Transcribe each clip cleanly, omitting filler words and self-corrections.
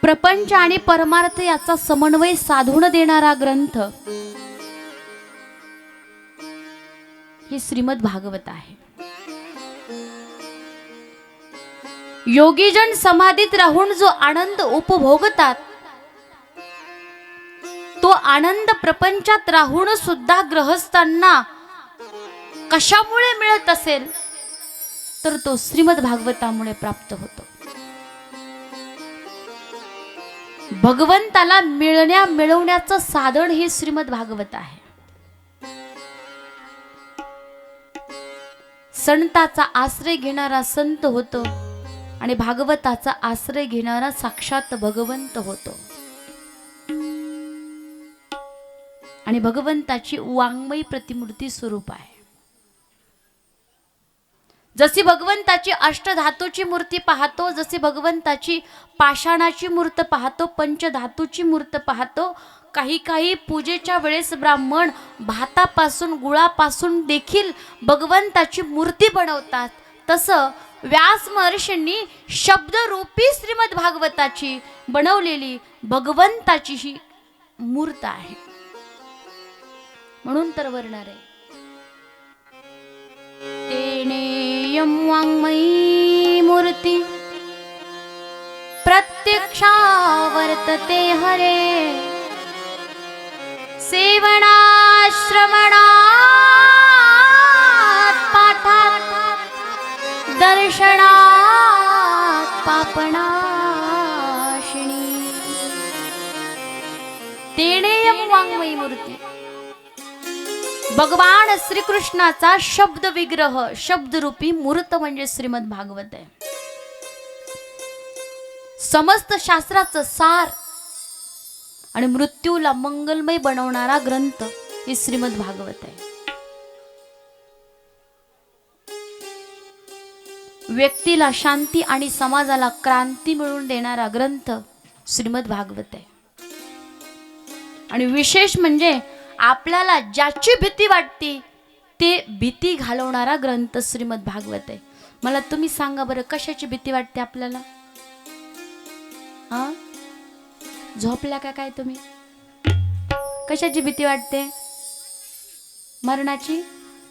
प्रपंच आणि परमार्थ याचा समन्वय साधून देणारा ग्रंथ हे श्रीमद भागवत आहे. योगीजन समाधीत राहून जो आनंद उपभोगतात तो आनंद प्रपंचात राहून सुद्धा गृहस्थांना कशामुळे मिळत असेल तर तो श्रीमद भागवतामुळे प्राप्त होतो. भगवंताला मिळवण्याचं साधन हे श्रीमद भागवत आहे. संताचा आश्रय घेणारा संत होतो आणि भागवताचा आश्रय घेणारा साक्षात भगवंत होतो. आणि भगवंताची वाङ्मयी प्रतिमूर्ती स्वरूप आहे. जशी भगवंताची अष्टधातूची मूर्ती पाहतो, जशी भगवंताची पाषाणाची मूर्त पाहतो, पंचधातूची मूर्त पाहतो, काही काही पूजेच्या वेळेस ब्राह्मण भातापासून गुळापासून देखील भगवंताची मूर्ती बनवतात. तसं व्यास महर्षींनी शब्दरूपी श्रीमद भागवताची बनवलेली भगवंताची ही मूर्त आहे. म्हणून तर वर्णार आहे तेनेयं वाङ्मयी मूर्ति प्रत्यक्षा वर्तते हरे सेवनाश्रवणात् पाठात् दर्शनात् पापनाशिनी. तेनेयं वाङ्मयी मूर्ति भगवान श्रीकृष्णाचा शब्द विग्रह शब्दरूपी मूर्त म्हणजे श्रीमद भागवत आहे. समस्त शास्त्राचं सार आणि मृत्यूला मंगलमय बनवणारा ग्रंथ हे श्रीमद भागवत आहे. व्यक्तीला शांती आणि समाजाला क्रांती मिळवून देणारा ग्रंथ श्रीमद भागवत आहे. आणि विशेष म्हणजे आपल्याला ज्याची भीती वाटते ते भीती घालवणारा ग्रंथ श्रीमद भागवत आहे. मला तुम्ही सांगा बरं, कशाची भीती वाटते आपल्याला? हा, झोपल्या का काय तुम्ही? कशाची भीती वाटते? मरणाची?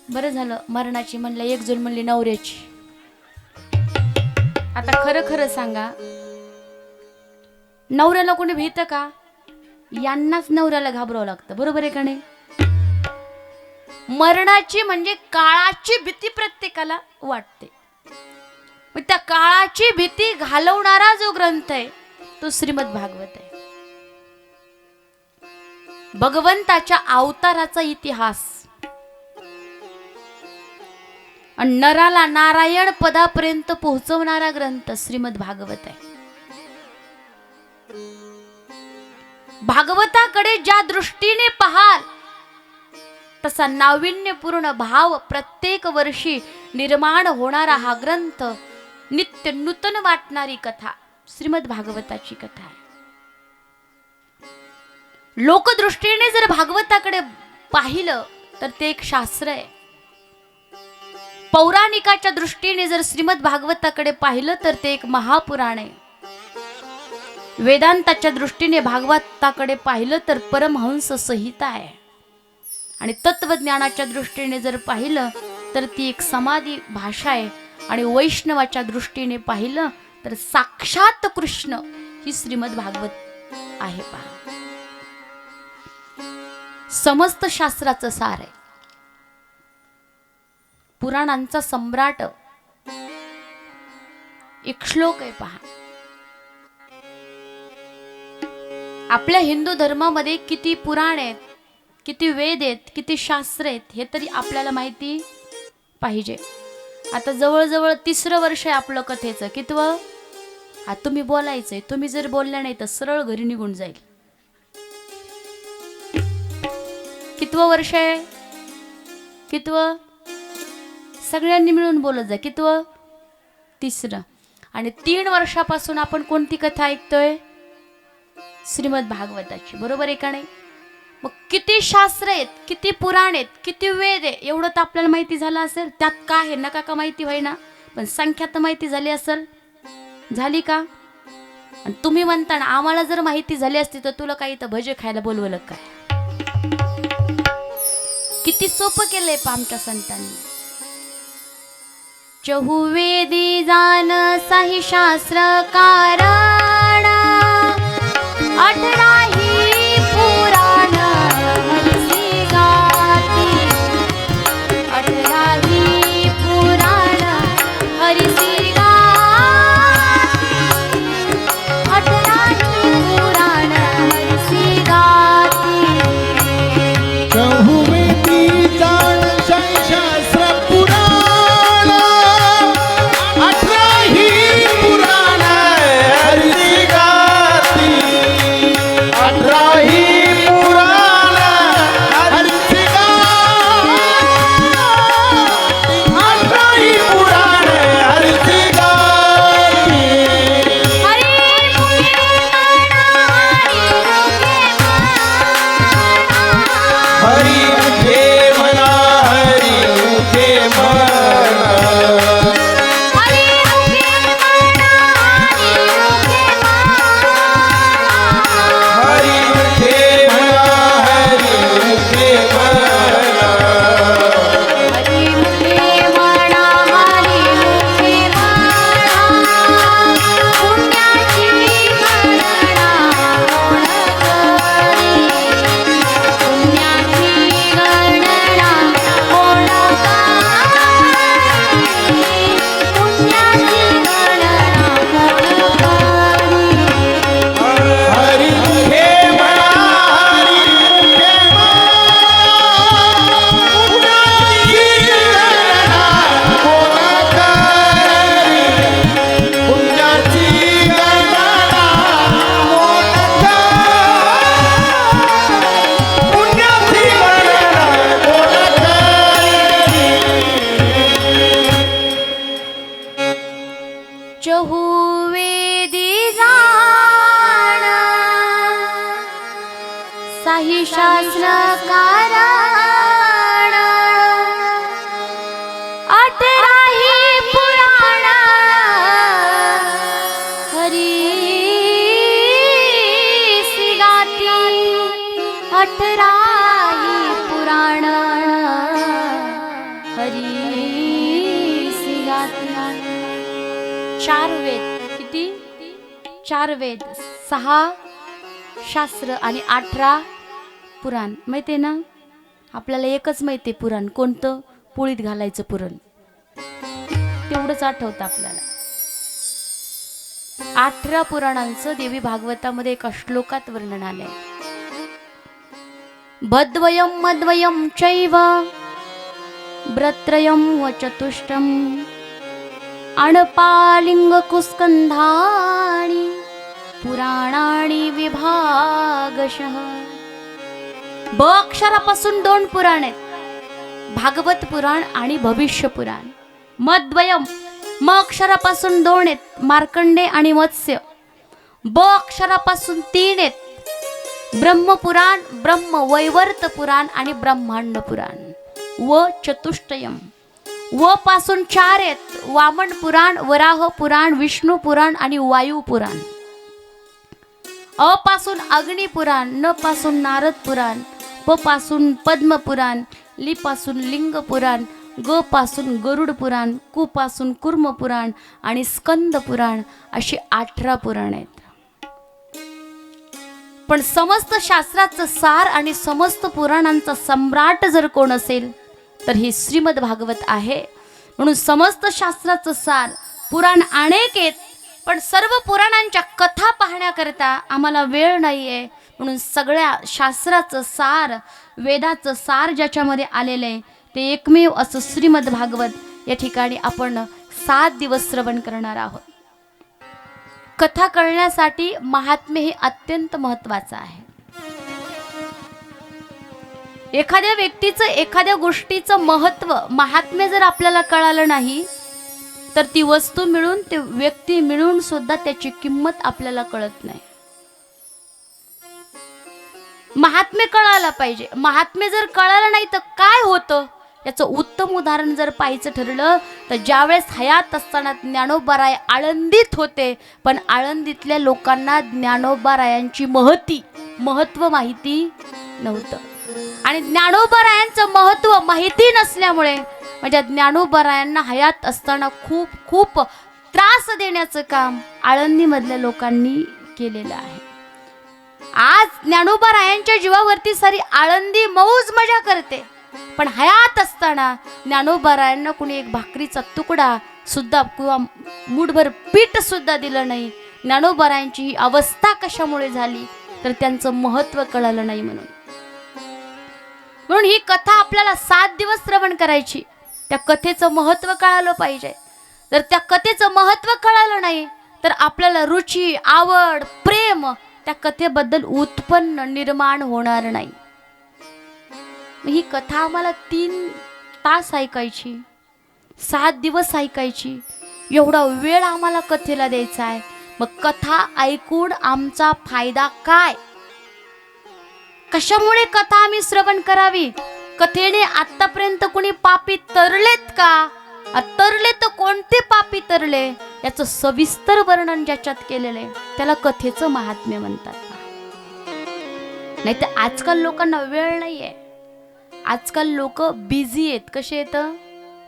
बरं झालं मरणाची म्हणलं, एक जण म्हणली नवऱ्याची. आता खरं खरं सांगा, नवऱ्याला कोणी भीत का? यांनाच नवऱ्याला घाबरावं लागतं, बरोबर आहे का नाही? मरणाची म्हणजे काळाची भीती प्रत्येकाला वाटते. मग त्या काळाची भीती घालवणारा जो ग्रंथ आहे तो श्रीमद भागवत आहे. भगवंताच्या अवताराचा इतिहास आणि नराला नारायण पदापर्यंत पोहोचवणारा ग्रंथ श्रीमद भागवत आहे. भागवताकडे ज्या दृष्टीने पाहाल तसा नाविन्यपूर्ण भाव प्रत्येक वर्षी निर्माण होणारा हा ग्रंथ, नित्य नूतन वाटणारी कथा श्रीमद भागवताची कथा आहे. लोकदृष्टीने जर भागवताकडे पाहिलं तर ते एक शास्त्र आहे. पौराणिकाच्या दृष्टीने जर श्रीमद भागवताकडे पाहिलं तर ते एक महापुराण आहे. वेदांताच्या दृष्टीने भागवताकडे पाहिलं तर परमहंस संहिता आहे. आणि तत्वज्ञानाच्या दृष्टीने जर पाहिलं तर ती एक समाधी भाषा आहे. आणि वैष्णवाच्या दृष्टीने पाहिलं तर साक्षात कृष्ण ही श्रीमद भागवत आहे. पहा, समस्त शास्त्राचं सार आहे. पुराणांचा सम्राट एक श्लोक आहे. पहा, आपल्या हिंदू धर्मामध्ये किती पुराण आहेत, किती वेद आहेत, किती शास्त्र आहेत हे तरी आपल्याला माहिती पाहिजे. आता जवळजवळ 3रं वर्ष आहे आपलं कथेचं. कितवं? आता तुम्ही बोलायचंय. तुम्ही जर बोलल्या नाही तर सरळ घरी निघून जाईल. कितवं वर्ष आहे? कितवं? सगळ्यांनी मिळून बोलत जा. कितवं? 3रं. आणि 3 वर्षापासून आपण कोणती कथा ऐकतोय? श्रीमद भागवताची, बरोबर आहे का नाही? मग किती शास्त्र आहेत, किती पुराण आहेत, किती वेद आहे एवढं तर आपल्याला माहिती झालं असेल. त्यात काय आहे नका का माहिती होईना, पण संख्या तर माहिती झाली असेल. झाली का? आणि तुम्ही म्हणता ना आम्हाला जर माहिती झाली असती तर तुला काही तर भजे खायला बोलवलं काय. किती सोपं केलंय आमच्या संतांनी. चहुवेदी जान साही शास्त्र कारण 18ही पुराण हरसी गाती 18ही पुराण हरसी गाती 18ही पुराण हरसी गाती. चहुवेदी जाण साही शास्त्र पुराण 18ही पुराण हरसी गाती 18ही पुराण हरसी गाती 18ही पुराण हरसी गाती. हरी मुखे म्हणा हरी मुखे म्हणा हरी मुखे म्हणा हरी मुखे म्हणा हरी मुखे म्हणा हरी मुखे म्हणा हरी मुखे म्हणा पुण्याची गणना कोण करी पुण्याची गणना कोण करी पुण्याची गणना कोण करी. हरी मुखे म्हणा हरी मुखे म्हणा पुण्याची गणना कोण करी पुण्याची गणना कोण करी. चहुवेदी जाण साही शास्त्र कारण 18ही पुराण हरीसी गाती 18ही पुराण हरीसी गाती. 4 वेद किती 4 वेद 6 शास्त्र आणि 18 पुराण. माहिती आहे ना आपल्याला एकच माहिती आहे पुराण कोणतं पोळीत घालायचं पुरण तेवढंच आठवतं आपल्याला. 18 पुराणांचं देवी भागवतामध्ये एका श्लोकात वर्णन आलंय. भद्वयम मद्वयम चैव ब्रत्रयम व चतुष्टम अणपालिंग कुस्कंधाणी पुराणाणी विभागशः. ब अक्षरापासून 2 पुराण आहेत भागवत पुराण आणि भविष्य पुराण. मद्वयम म अक्षरापासून 2 आहेत मार्कंडे आणि मत्स्य. ब अक्षरापासून 3 आहेत ब्रह्मपुराण ब्रह्म वैवर्त पुराण आणि ब्रह्मांड पुराण. व चतुष्टयम व पासून 4 आहेत वामन पुराण वराह पुराण विष्णू पुराण आणि वायू पुराण. अ पासून अग्नि पुराण न पासून नारद पुराण प पासून पद्म पुराण ली पासून लिंग पुराण ग पासून गरुड पुराण कु पासून कुर्म पुराण आणि स्कंद पुराण अशी 18 पुराण आहेत. पण समस्त शास्त्राचं सार आणि समस्त पुराणांचा सम्राट जर कोण असेल तर ही श्रीमद भागवत आहे. म्हणून समस्त शास्त्राचं सार पुराण अनेक आहेत पण सर्व पुराणांच्या कथा पाहण्याकरता आम्हाला वेळ नाहीये. म्हणून सगळ्या शास्त्राचं सार वेदाचं सार ज्याच्यामध्ये आलेलं आहे ते एकमेव असं श्रीमद भागवत या ठिकाणी आपण 7 दिवस श्रवण करणार आहोत. कथा कळण्यासाठी महात्म्य हे अत्यंत महत्त्वाचं आहे. एखाद्या व्यक्तीचं एखाद्या गोष्टीचं महत्त्व महात्म्य जर आपल्याला कळालं नाही तर ती वस्तू मिळून ते व्यक्ती मिळून सुद्धा त्याची किंमत आपल्याला कळत नाही. महात्म्य कळायला पाहिजे. महात्म्य जर कळालं नाही तर काय होतं याचं उत्तम उदाहरण जर पाहायचं ठरलं तर ज्यावेळेस हयात असताना ज्ञानोबाराय आळंदीत होते, पण आळंदीतल्या लोकांना ज्ञानोबारायांची महत्व माहिती नव्हतं. आणि ज्ञानोबारायांचं महत्व माहिती नसल्यामुळे म्हणजे ज्ञानोबारायांना हयात असताना खूप खूप त्रास देण्याचं काम आळंदीमधल्या लोकांनी केलेलं आहे. आज ज्ञानोबारायांच्या जीवावरती सारी आळंदी मौज मजा करते, पण हयात असताना ज्ञानोबारायांना कुणी एक भाकरीचा तुकडा सुद्धा किंवा मूठभर पीठ सुद्धा दिलं नाही. ज्ञानोबारायांची ही अवस्था कशामुळे झाली तर त्यांचं महत्व कळालं नाही म्हणून ही कथा आपल्याला 7 दिवस श्रवण करायची. त्या कथेचं महत्व कळालं पाहिजे. जर त्या कथेचं महत्व कळालं नाही तर आपल्याला रुची, आवड, प्रेम त्या कथेबद्दल उत्पन्न निर्माण होणार नाही. ही कथा आम्हाला 3 तास ऐकायची, 7 दिवस ऐकायची, एवढा वेळ आम्हाला कथेला द्यायचा आहे. मग कथा ऐकून आमचा फायदा काय? कशामुळे कथा आम्ही श्रवण करावी? कथेने आतापर्यंत कोणी पापी तरलेत का? तरले तर कोणते पापी तरले याचं सविस्तर वर्णन ज्याच्यात केलेलं आहे त्याला कथेचं महात्म्य म्हणतात. नाही तर आजकाल लोकांना वेळ नाहीये. आजकाल लोक बिझी आहेत. कसे येतं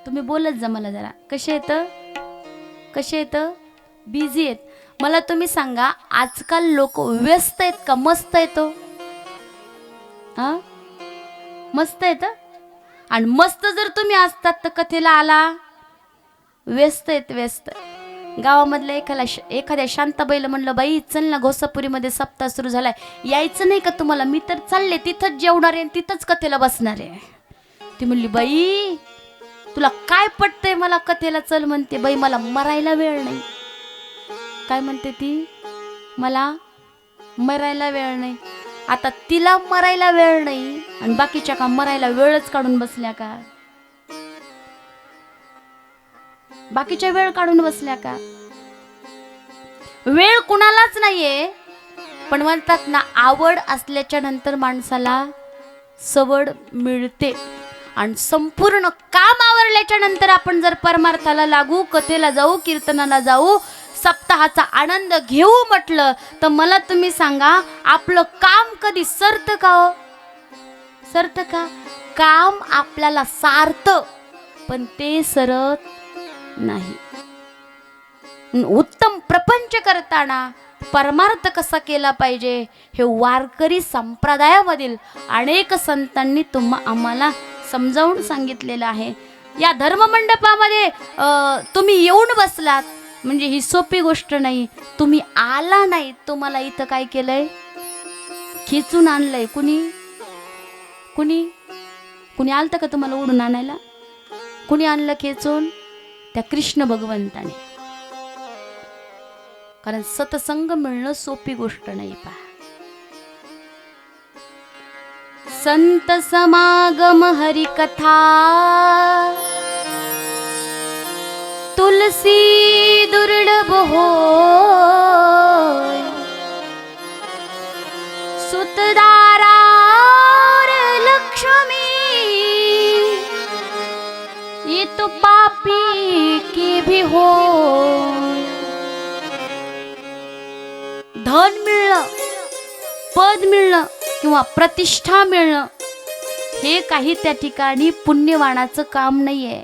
तुम्ही बोलत जा मला जरा. कसे येतं बिझी आहेत. मला तुम्ही सांगा, आजकाल लोक व्यस्त आहेत का मस्त येतो? हा, मस्त येतं. आणि मस्त जर तुम्ही असतात तर कथेला आला व्यस्त गावामधल्या एखाद्या शांताबाईला म्हणलं, बाई चल ना घोसापुरीमध्ये सप्ताह सुरू झालाय, यायचं नाही का तुम्हाला? मी तर चालले, तिथंच जेवणार आहे आणि तिथंच कथेला बसणार आहे. ती म्हणली, बाई तुला काय पटतंय मला कथेला चल म्हणते? बाई मला मरायला वेळ नाही. काय म्हणते ती? मला मरायला वेळ नाही. आता तिला मरायला वेळ नाही आणि बाकीच्या का मरायला वेळच काढून बसल्या का? बाकीच्या वेळ काढून बसल्या का? वेळ कुणालाच नाहीये, पण म्हणतात ना, आवड असल्याच्या नंतर माणसाला सवड मिळते. आणि संपूर्ण काम आवरल्याच्या नंतर आपण जर परमार्थाला लागू, कथेला जाऊ, कीर्तनाला जाऊ, सप्ताहाचा आनंद घेऊ म्हटलं तर मला तुम्ही सांगा, आपलं काम कधी सरतं का हो? सरतं का? काम आपल्याला सारतं पण ते सरत नाही. उत्तम प्रपंच करताना परमार्थ कसा केला पाहिजे हे वारकरी संप्रदायामधील अनेक संतांनी आम्हाला समजावून सांगितलेलं आहे. या धर्ममंडपामध्ये तुम्ही येऊन बसलात म्हणजे ही सोपी गोष्ट नाही. तुम्ही आला नाही, तुम्हाला इथं काय केलंय? खिचून आणलंय. कुणी आलतं का तुम्हाला ओढून आणायला? कुणी आणलं खेचून? त्या कृष्ण भगवंताने. कारण सत्संग मिळणं सोपी गोष्ट नाही. पहा, संत समागम हरिकथा तुलसी दुर्लभ होय, सुतदारार लक्ष्मी ये तो पापी की भी हो. धन मिळणं, पद मिळणं किंवा प्रतिष्ठा मिळणं हे काही त्या ठिकाणी पुण्यवानाचं काम नाहीये.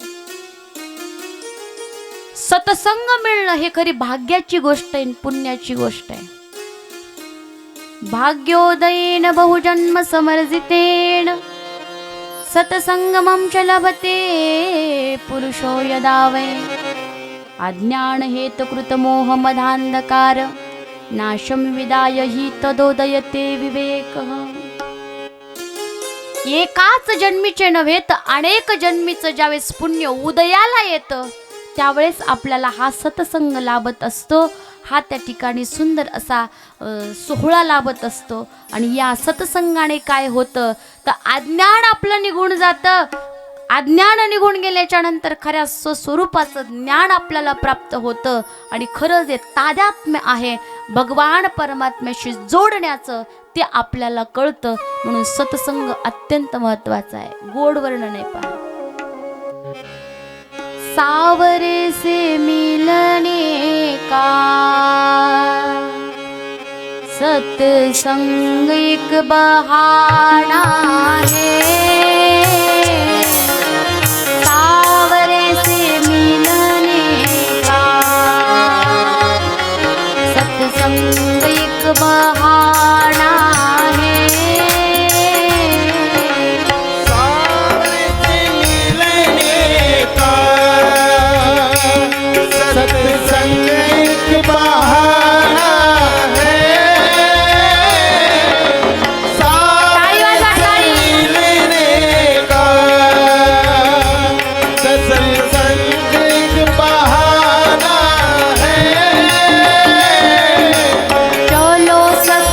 सत्संग मिळणं हे खरी भाग्याची गोष्ट आहे, पुण्याची गोष्ट आहे. भाग्योदयेन बहुजन्म समर्जितेन सत्संगमं च लभते पुरुषो यदा वै. अज्ञान हेतुकृत मोह मदांधकार नाशम विदाय हि तदोदयते विवेकः. एकाच जन्मीचे नव्हे तर अनेक जन्मीचं ज्यावेळेस पुण्य उदयाला येतं त्यावेळेस आपल्याला हा सत्संग लाभत असतो. हा त्या ठिकाणी सुंदर असा सोहळा लाभत असतो. आणि या सत्संगाने काय होतं तर अज्ञान आपलं निघून जातं. अज्ञान निघून गेल्याच्या नंतर खऱ्या स्वरूपाचं ज्ञान आपल्याला प्राप्त होतं. आणि खरं जे तादात्म्य आहे भगवान परमात्म्याशी जोडण्याचं ते आपल्याला कळतं. म्हणून सत्संग अत्यंत महत्त्वाचा आहे. गोड वर्णन आहे. पहा, सावरे से मिलने का सत्संग एक बहाना है। सावरे से मिलने का सत्संग एक बहाना है। सावरे से मिलने का सत्संग एक बहाना है। ताली वाजवा, ताली। मिलने का सत्संग एक बहाना है। चलो सत्संग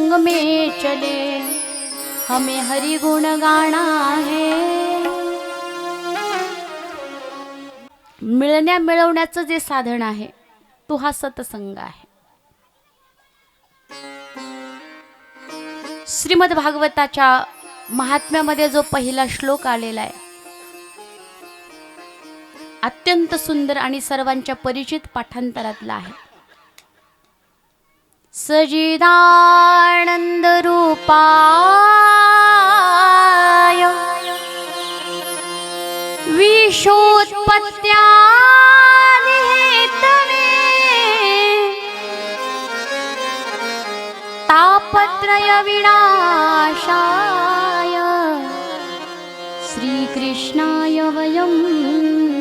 संग में चले हमें हरि गुण गाना है। मिळण्या मिळवण्याचं जे साधन आहे तो हा सत्संग आहे। श्रीमद भागवताच्या महात्म्यामध्ये जो पहिला श्लोक आलेला आहे अत्यंत सुंदर आणि सर्वांच्या परिचित पाठांतरातला आहे। सजिदानंद रूपाय विश्वोत्पत्त्या निहेतवे तापत्रय विनाशाय श्रीकृष्णाय वयं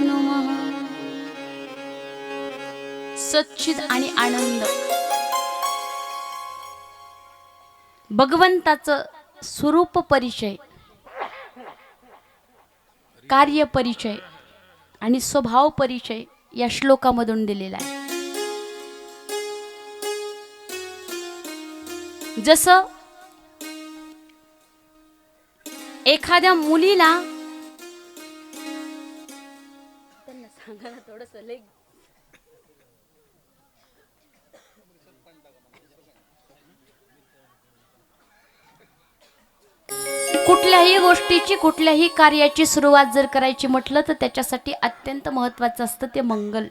नमः। सच्चिद आणि आनंद भगवंताचं स्वरूप परिचय, कार्य परिचय आणि स्वभाव परिचय या श्लोकामधून दिलेला आहे। जसं एखाद्या मुलीला सांगा ना थोडंसं लई कुठल्याही गोष्टीची कुठल्याही कार्याची सुरुवात जर करायची म्हटलं तर त्याच्यासाठी अत्यंत महत्त्वाचं असतं ते मंगल।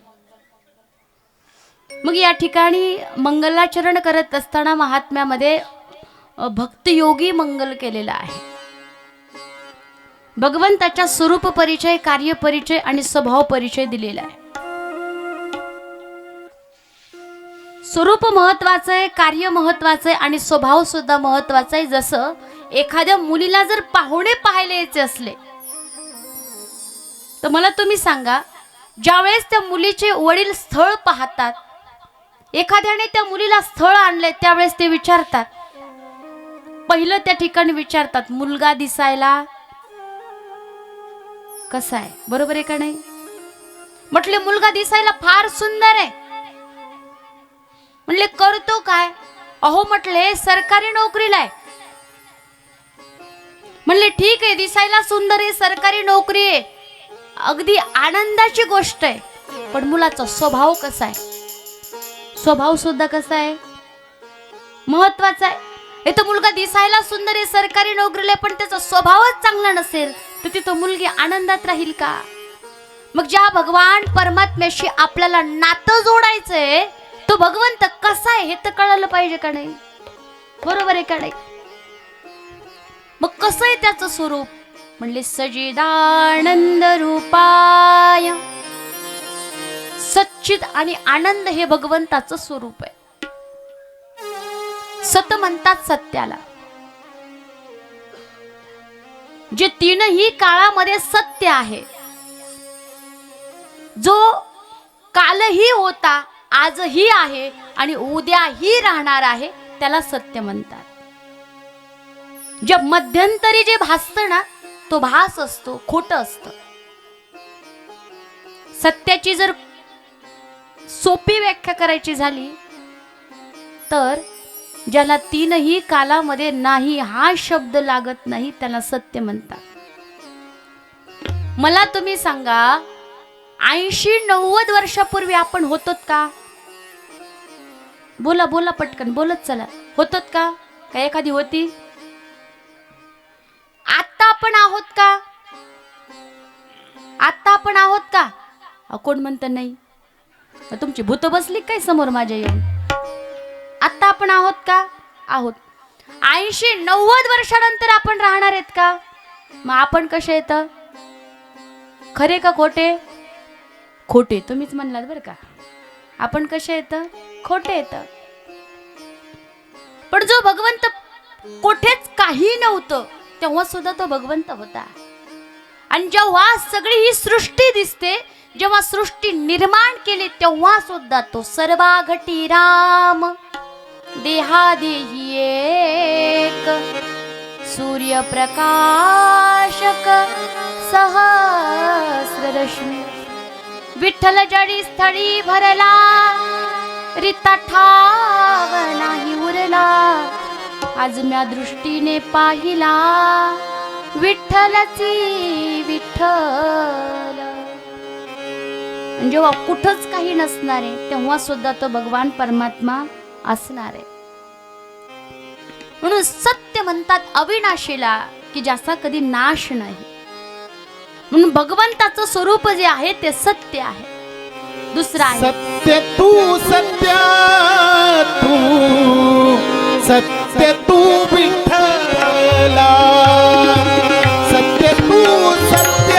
मग या ठिकाणी मंगलाचरण करत असताना महात्म्यामध्ये भक्तयोगी मंगल केलेला आहे। भगवंताच्या स्वरूप परिचय, कार्य परिचय आणि स्वभाव परिचय दिलेला आहे। स्वरूप महत्वाचं आहे, कार्य महत्वाचं आहे आणि स्वभाव सुद्धा महत्वाचा आहे। जसं एखाद्या मुलीला जर पाहुणे पाहायला यायचे असले तर मला तुम्ही सांगा, ज्यावेळेस त्या मुलीचे वडील स्थळ पाहतात, एखाद्याने त्या मुलीला स्थळ आणले त्यावेळेस ते विचारतात, पहिलं त्या ठिकाणी विचारतात मुलगा दिसायला कसा आहे, बरोबर आहे का नाही? म्हटले मुलगा दिसायला फार सुंदर आहे। म्हणले करतो काय? अहो म्हटले सरकारी नोकरीला आहे। म्हणले ठीक आहे, दिसायला सुंदर आहे, सरकारी नोकरी आहे, अगदी आनंदाची गोष्ट आहे, पण मुलाचा स्वभाव कसा आहे? स्वभाव सुद्धा कसा आहे महत्वाचा आहे। इथं मुलगा दिसायला सुंदर आहे, सरकारी नोकरीला आहे, पण त्याचा स्वभावच चांगला नसेल तर तिथं मुलगी आनंदात राहील का? मग ज्या भगवान परमात्म्याशी आपल्याला नातं जोडायचंय तो भगवंत कसा आहे हे तर कळायला पाहिजे का नाही? बरोबर आहे का नाही? मग कसं आहे त्याचं स्वरूप? म्हणले सच्चिदानंद रूपाय। सच्चिद आणि आनंद हे भगवंताचं स्वरूप आहे। सत म्हणतात सत्याला, जे तीनही काळामध्ये सत्य आहे, जो कालही होता, आजही आहे आणि उद्याही राहणार आहे, त्याला सत्य म्हणतात। जे मध्यंतरी जे भासतं ना तो भास असतो, खोटं असतं। सत्याची जर सोपी व्याख्या करायची झाली तर ज्याला तीनही कालामध्ये नाही हा शब्द लागत नाही त्याला सत्य म्हणतात। मला तुम्ही सांगा, 80-90 वर्षापूर्वी आपण होतोत का? बोला बोला पटकन बोलत चला, होतोत का? काय एखादी होती? आता आपण आहोत का? आता आपण आहोत का? कोण म्हणतं नाही? तुमची भूत बसली काय समोर माझ्या येऊन? आता आपण आहोत का? आहोत। 80-90 वर्षानंतर आपण राहणार आहेत का? मग आपण कसे येत? खरे का खोटे? खोटे, तुम्हीच म्हणलात बरं का। आपण कसे येत? खोटे येत। पण जो भगवंत कोठेच काही नव्हतं तेव्हा सुद्धा तो भगवंत होता। आणि जेव्हा सगळी ही सृष्टी दिसते, जेव्हा सृष्टी निर्माण केली तेव्हा सुद्धा तो सर्वाघटी राम देहादेही एक सूर्यप्रकाशक सहस्ररश्मी विठ्ठल जडी स्थळी भरला रिता ठाव नाही उरला आज म्या दृष्टीने पाहिला विठ्ठलाची विठ्ठल. आणि जेव्हा कुठंच काही नसणार आहे तेव्हा सुद्धा तो भगवान परमात्मा असणार आहे. म्हणून सत्य म्हणतात अविनाशीला की ज्याचा कधी नाश नाही. म्हणून भगवंताचं स्वरूप जे आहे ते सत्य आहे. दुसरं आहे सत्य तू सत्य तू विठ्ठला. सत्य तू सत्य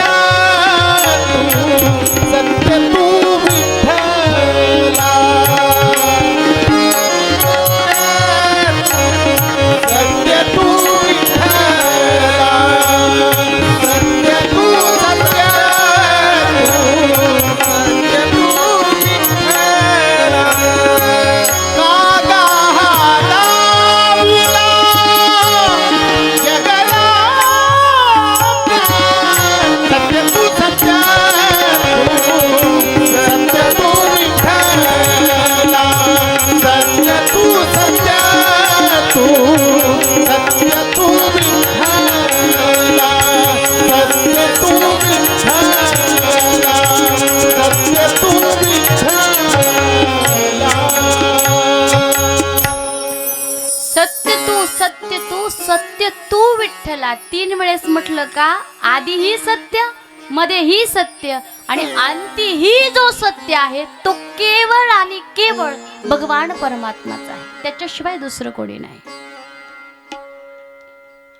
तू विठ्ठला. सत्य तू विठ्ठला. सत्य तू सत्य तू विठ्ठला. कागा लाविला जगला. सत्य तू सत्य तू विठ्ठला. सत्य तू सत्य तू विठ्ठला. सत्य तू विठ्ठला. सत्य तू विठ्ठला. सत्य तू विठ्ठला. 3 वेळेस म्हटलं का? आधी ही सत्य, मध्ये ही सत्य आणि अंती ही जो सत्य आहे तो केवळ आणि केवळ भगवान परमात्माचा आहे. त्याच्याशिवाय दुसरं कोणी नाही.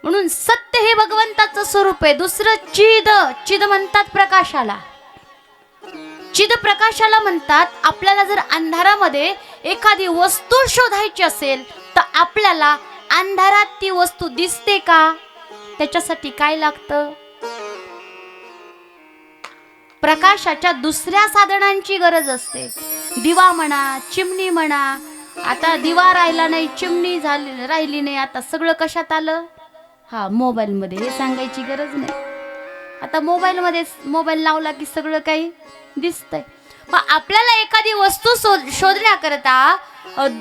म्हणून सत्य हे भगवंताचं स्वरूप आहे. दुसरं चिद म्हणतात प्रकाशाला. चिद प्रकाशाला म्हणतात. आपल्याला जर अंधारामध्ये एखादी वस्तू शोधायची असेल तर आपल्याला अंधारात ती वस्तू दिसते का? त्याच्यासाठी काय लागतं? प्रकाशाच्या दुसऱ्या साधनांची गरज असते. दिवा म्हणा, चिमणी म्हणा. आता दिवा राहिला नाही, चिमणी राहिली नाही. आता सगळं कशात आलं? मोबाईल मध्ये. हे सांगायची गरज नाही. आता मोबाईल लावला की सगळं काही दिसतंय. मग आपल्याला एखादी वस्तू शोधण्याकरता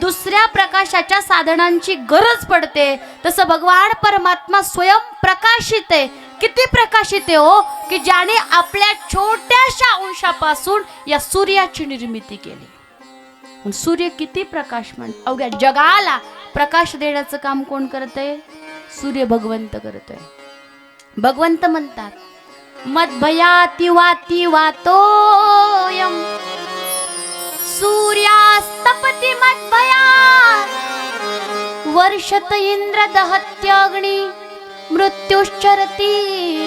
दुसऱ्या प्रकाशाच्या साधनांची गरज पडते. तसं भगवान परमात्मा स्वयं प्रकाशित आहे. किती प्रकाशित आहे हो, की ज्याने आपल्या छोट्याशा अंशापासून या सूर्याची निर्मिती केली. सूर्य किती प्रकाशमान. अवघ्या जगाला प्रकाश देण्याचं काम कोण करतंय? सूर्य भगवंत करतोय. भगवंत म्हणतात मद्भयाति वाति वातोयम सूर्यास्तपति मद्भयात् वर्षत इंद्र दहत्याग्नि मृत्युश्चरति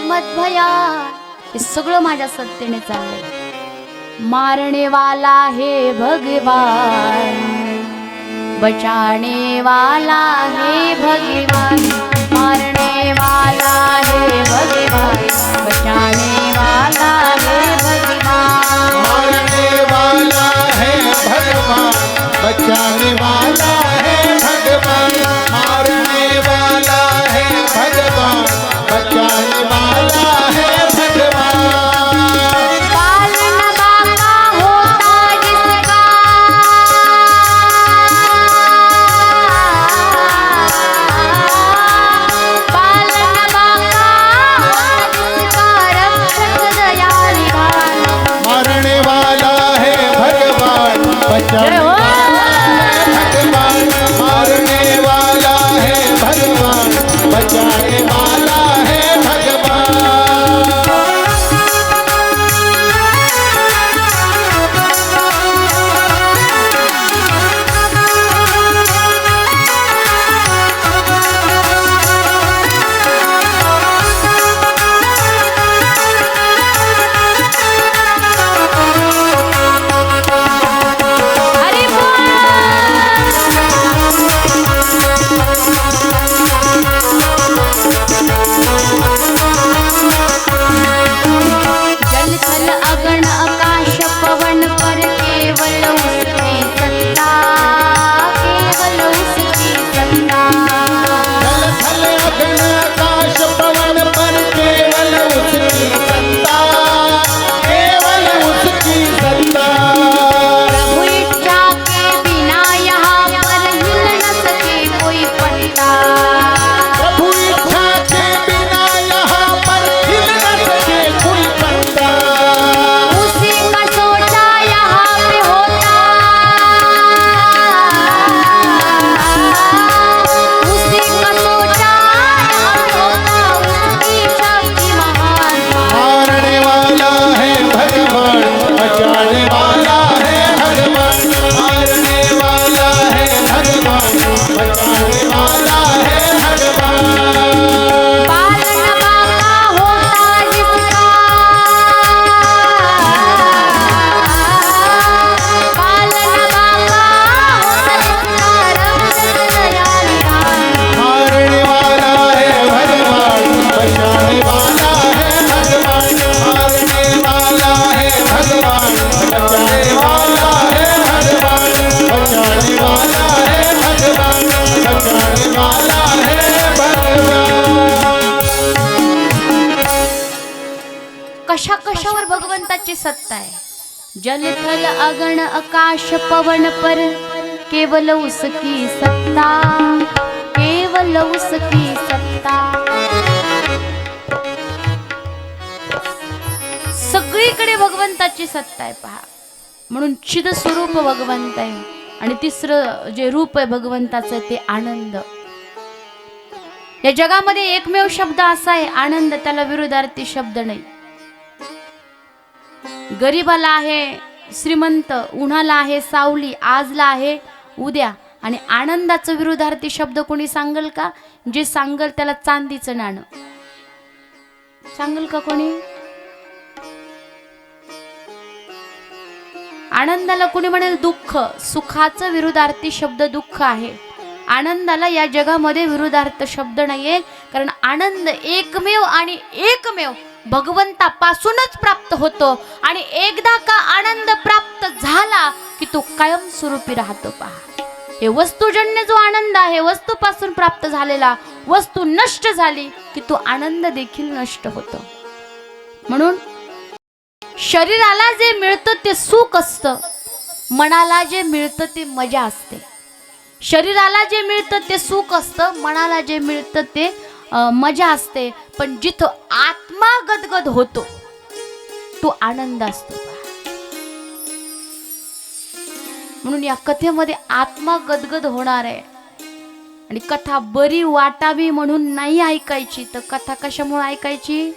मद्भयात्. हे सगळं माझ्या सत्तेने चाललंय. मारने वाला है भगवान, बचाने वाला है भगवान. मारने वाला है भगवान, बचाने वाला है भगवान. मारने वाला है भगवान, बचाने वाला है भगवान. मारने वाला है भगवान, बचाने वाला है भगवान. पालन बाका होता जिसका, पालन कशा कशावर भगवंताची सत्ता आहे. जल थल अगण आकाश पवन पर केवल उसकी सत्ता, केवल उसकी सत्ता. सगळीकडे भगवंताची सत्ता आहे पहा. म्हणून चिद स्वरूप भगवंत आहे. आणि तिसरं जे रूप आहे भगवंताचं ते आनंद. या जगामध्ये एकमेव शब्द असा आहे आनंद, त्याला विरुद्धार्थी शब्द नाही. गरीबाला आहे श्रीमंत, उन्हाला आहे सावली, आजला आहे उद्या. आणि आनंदाचं विरुद्धार्थी शब्द कोणी सांगल का? जे सांगल त्याला चांदीचं नाणं सांगल का कोणी? आनंदाला कोणी म्हणेल दुःख. सुखाचं विरुद्धार्थी शब्द दुःख आहे. आनंदाला या जगामध्ये विरुद्धार्थ शब्द नाहीये, कारण आनंद एकमेव आणि एकमेव भगवंतापासूनच प्राप्त होतो. आणि एकदा का आनंद प्राप्त झाला की तो कायमस्वरूपी राहतो पहा. हे वस्तुजन्य जो आनंद आहे, वस्तूपासून प्राप्त झालेला, वस्तू नष्ट झाली की तो आनंद देखील नष्ट होतो. म्हणून शरीराला जे मिळतं ते सुख असतं, मनाला जे मिळतं ते मजा असते. शरीराला जे मिळतं ते सुख असतं, मनाला जे मिळतं ते मजा असते. पण जिथं आत्मा गदगद होतो तो आनंद असतो. म्हणून या कथेमध्ये आत्मा गदगद होणार आहे. आणि कथा बरी वाटावी म्हणून नाही ऐकायची, तर कथा कशामुळे ऐकायची?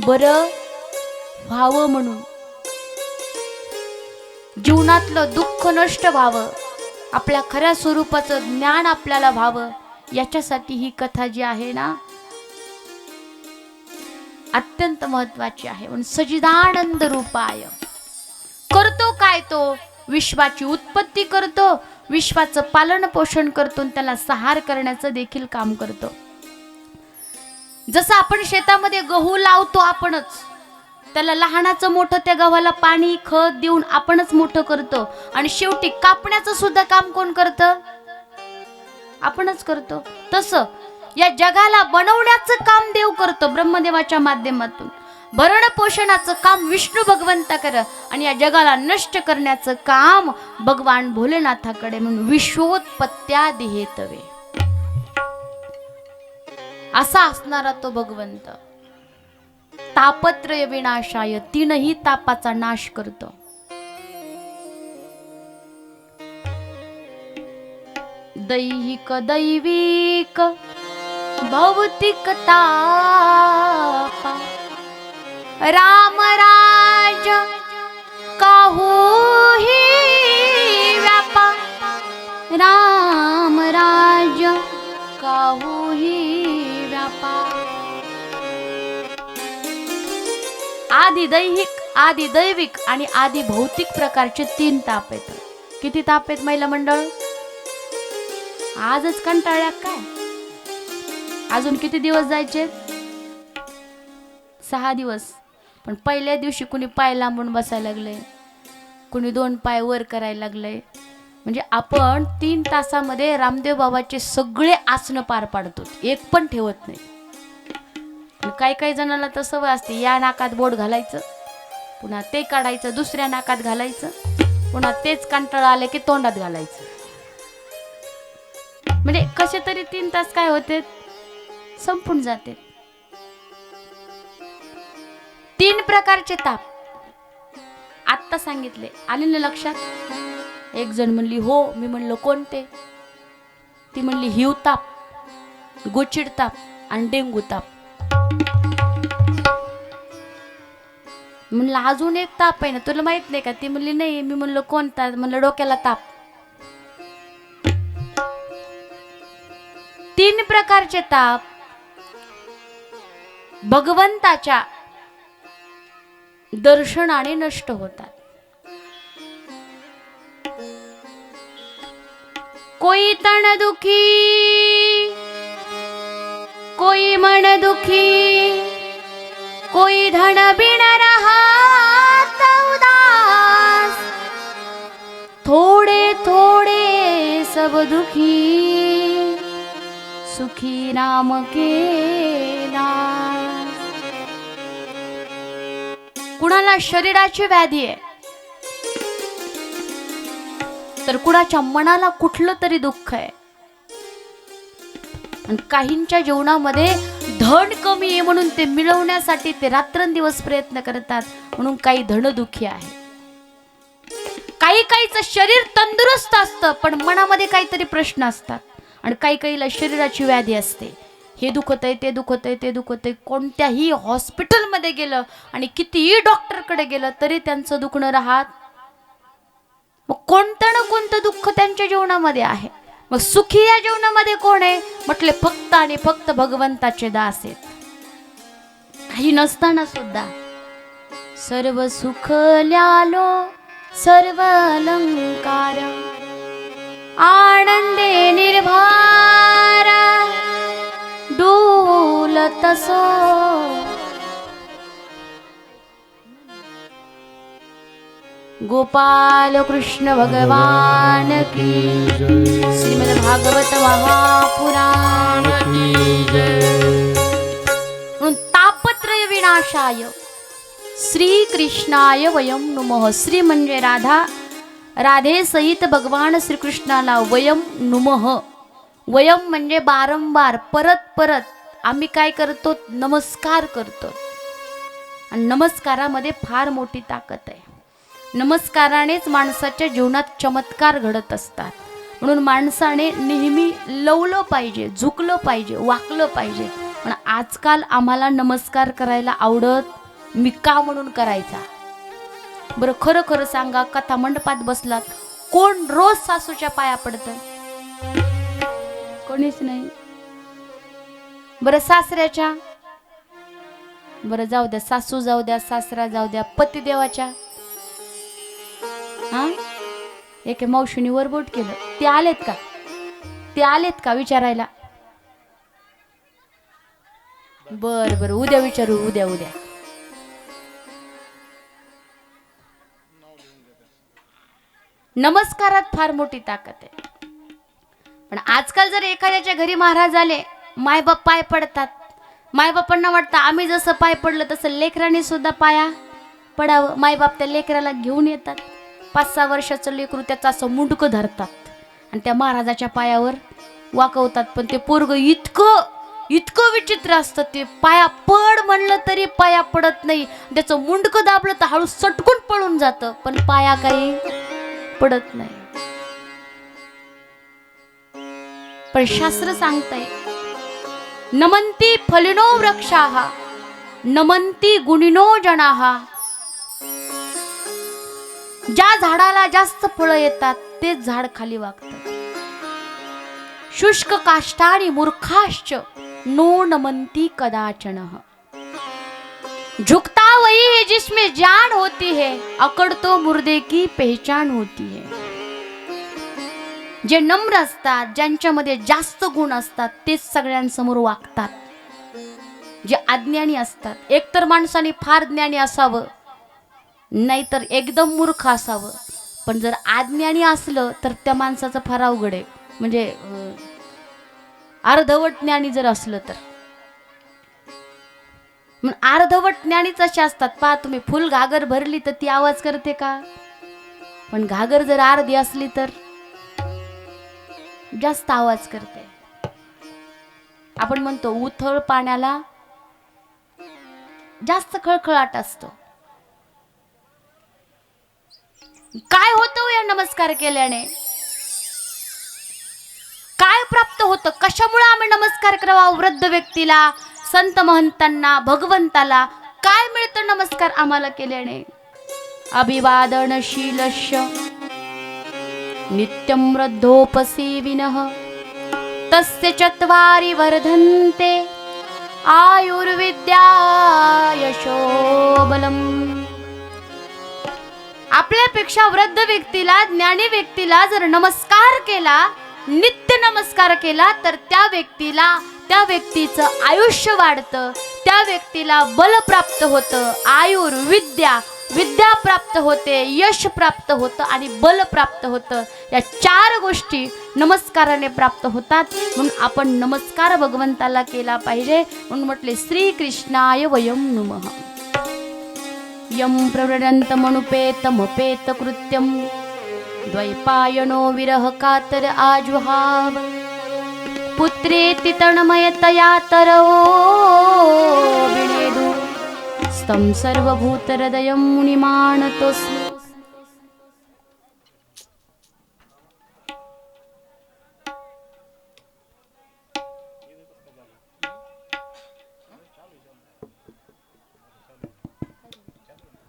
बरं व्हावं म्हणून. जीवनातलं दुःख नष्ट व्हावं, आपल्या खऱ्या स्वरूपाचं ज्ञान आपल्याला व्हावं, याच्यासाठी ही कथा जी आहे ना अत्यंत महत्वाची आहे. म्हणून सच्चिदानंद रूपाय करतो काय? तो विश्वाची उत्पत्ती करतो, विश्वाचं पालन पोषण करतो, त्याला सहार करण्याचं देखील काम करतो. जसं आपण शेतामध्ये गहू लावतो आपणच, त्याला लहानाचं मोठं त्या गव्हाला पाणी खत देऊन आपणच मोठं करतो. आणि शेवटी कापण्याचं सुद्धा काम कोण करतं? आपणच करतो. तसं या जगाला बनवण्याचं काम देव करतो ब्रह्मदेवाच्या माध्यमातून. भरण पोषणाचं काम विष्णू भगवंता कर, आणि या जगाला नष्ट करण्याचं काम भगवान भोलेनाथाकडे. म्हणून विश्वोत्पत्त्यादि हेतवे असा असणारा तो भगवंत तापत्रय विनाशाय, तीनही तापाचा नाश करतो. दैहिक दैविक भौतिक तापा, राम राज काहूही व्यापा, राम राज काहूही व्यापा. आदि दैहिक, आदि दैविक आणि आदि भौतिक प्रकारचे तीन ताप आहेत. किती ताप आहेत महिला मंडळ? आजच कंटाळ्या काय? अजून किती दिवस जायचे? 6 दिवस. पण पहिल्या दिवशी कुणी पाय लांबून बसायला लागले, कुणी 2 पाय वर करायला लागले. म्हणजे आपण 3 तासामध्ये रामदेव बाबाचे सगळे आसनं पार पाडतो, एक पण ठेवत नाही. काही काही जणांना तर सवय असते, या नाकात बोट घालायचं, पुन्हा ते काढायचं, दुसऱ्या नाकात घालायचं, पुन्हा तेच कंटाळा आले की तोंडात घालायचं. म्हणजे कसे तरी 3 तास काय होते, संपून जाते. 3 प्रकारचे ताप आत्ता सांगितले, आले ना लक्षात? एक जण म्हणली हो. मी म्हणलो कोणते? ती म्हणली हिव ताप, गोचिड ताप आणि डेंगू ताप. म्हणलं अजून एक ताप आहे ना, तुला माहित नाही का? ती म्हणली नाही. मी म्हणलो कोणता? म्हणलं डोक्याला ताप. 3 प्रकारचे ताप भगवंताच्या दर्शनाने नष्ट होतात. कोई तन दुखी, कोई मन दुखी, कोई धन बिन रहात उदास, थोड़े थोड़े सब दुखी, सुखी नाम के नाम. कुणाच्या शरीराची व्याधी आहे, तर कुणाच्या मनाला कुठलं तरी दुःख आहे. आणि काहींच्या जीवनामध्ये धन कमी आहे म्हणून ते मिळवण्यासाठी ते रात्रंदिवस प्रयत्न करतात, म्हणून काही धनदुखी आहे. काहीचं शरीर तंदुरुस्त असतं पण मनामध्ये काहीतरी प्रश्न असतात. आणि काहीला शरीराची व्याधी असते, हे दुखत आहे, ते दुखत आहे, ते दुखत आहे. कोणत्याही हॉस्पिटलमध्ये गेलं आणि कितीही डॉक्टरकडे गेलं तरी त्यांचं दुखणं राहत. मग कोणतं ना कोणतं दुःख त्यांच्या जीवनामध्ये आहे. मग सुखी या जीवनामध्ये कोण आहे म्हटले, फक्त आणि फक्त भगवंताचे दास आहेत. काही नसताना सुद्धा सर्व सुख ल्यालो सर्व अलंकार, आनंदे निर्भर डोलतसो. गोपाल कृष्ण भगवान की, श्रीमद् भागवत महापुराण की जय. तापत्रय विनाशाय श्री कृष्णाय वयम नुमः. श्री म्हणजे राधा, राधे सहित भगवान श्रीकृष्णाला वयम नुमः. वयम म्हणजे वारंवार परत परत आम्ही काय करतो, नमस्कार करतो. आणि नमस्कारामध्ये फार मोठी ताकद आहे. नमस्कारानेच माणसाच्या जीवनात चमत्कार घडत असतात. म्हणून माणसाने नेहमी लवलं पाहिजे, झुकलं पाहिजे, वाकलं पाहिजे. पण आजकाल आम्हाला नमस्कार करायला आवडत, मी का म्हणून करायचा. बरं खरं खरं सांगा, कथा मंडपात बसलात, कोण रोज सासूच्या पाया पडतं? कोणीच नाही. बरं सासऱ्याच्या, बरं जाऊ द्या, सासू जाऊ द्या, सासरा जाऊ द्या, पतिदेवाच्या. हा, एके मावशीने वरबोट केलं, ते आलेत का? ते आलेत का विचारायला? बर उद्या विचारू, उद्या. नमस्कारात फार मोठी ताकद आहे. पण आजकाल जर एखाद्याच्या घरी महाराज आले, मायबाप पाय पडतात. मायबापांना वाटतं आम्ही जसं पाय पडलं तसं लेकरांनी सुद्धा पाया पडावं. मायबाप त्या लेकराला घेऊन येतात. 5-6 वर्षाचं लेकरू त्याचं असं मुंडकं धरतात आणि त्या महाराजाच्या पायावर वाकवतात. पण ते पोरग इतकं विचित्र असतं, ते पाया पड म्हणलं तरी पाया पडत नाही. त्याचं मुंडकं दाबलं तर हळू सटकून पळून जातं, पण पाया काही पडत नाही. पण शास्त्र सांगतंय, नमन्ति फलिनो वृक्षाः नमन्ति गुणिनो जनाः. ज्या झाडाला जास्त फळं येतात तेच झाड खाली वागतं. शुष्क काष्ठानि मूर्खाश्च नो नमन्ति कदाचन. झुकता वही है जिसमें जान होती है, अकड़ तो मुर्दे की पहचान होती है. जे नम्र असतात, ज्यांच्यामध्ये जास्त गुण असतात, तेच सगळ्यांसमोर वागतात. जे अज्ञानी असतात, एकतर माणसाने फार ज्ञानी असावं, नाहीतर एकदम मूर्ख असावं. पण जर अज्ञानी असलं तर त्या माणसाचं फार अवघड आहे. म्हणजे अर्धवट ज्ञानी जर असलं तर. अर्धवट ज्ञानीच असे असतात. पहा तुम्ही, फुल घागर भरली तर ती आवाज करते का? पण घागर जर अर्धी असली तर जास्त आवाज करते. आपण म्हणतो उथळ पाण्याला जास्त खळखळाट असतो. काय होतं या नमस्कार केल्याने? काय प्राप्त होतं? कशामुळे आम्ही नमस्कार करावा? वृद्ध व्यक्तीला, संत महंतांना, भगवंताला काय मिळतं नमस्कार आम्हाला केल्याने? अभिवादनशीलस्य नित्यं वृद्धोपसेविनः तस्य चत्वारि वर्धन्ते आयुर्विद्या यशोबलम्. आपल्यापेक्षा वृद्ध व्यक्तीला, ज्ञानी व्यक्तीला जर नमस्कार केला, नित्य नमस्कार केला, तर त्या व्यक्तीचं आयुष्य वाढतं, त्या व्यक्तीला बल प्राप्त होतं, आयुर्विद्या विद्या प्राप्त होते, यश प्राप्त होतं आणि बल प्राप्त होतं. या 4 गोष्टी नमस्काराने प्राप्त होतात. म्हणून आपण नमस्कार भगवंताला केला पाहिजे. म्हणून म्हटले श्री कृष्णाय वयम नुमः. यं प्रव्रजन्तमनुपेतमपेत कृत्यं द्वैपायनो विरह कातर आजुहाव पुत्रेति तन्मयतया तरवो विनेदु स्तं सर्वभूतहृदयं मुनिमानतोऽस्मि।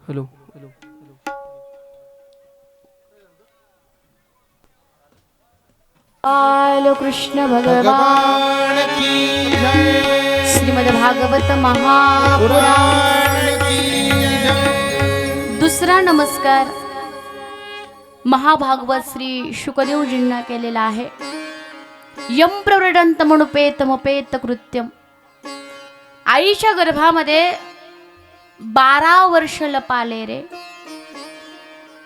हेलो आलो कृष्ण भगवान भगवान की जय। श्रीमद् भागवत महापुराण पुराण की जय। दुसरा नमस्कार महाभागवत श्री शुकदेवजींना केलेला आहे। यं प्रव्रजन्तमनुपेतमपेत कृत्यम, आईच्या गर्भामध्ये 12 वर्ष लपाले रे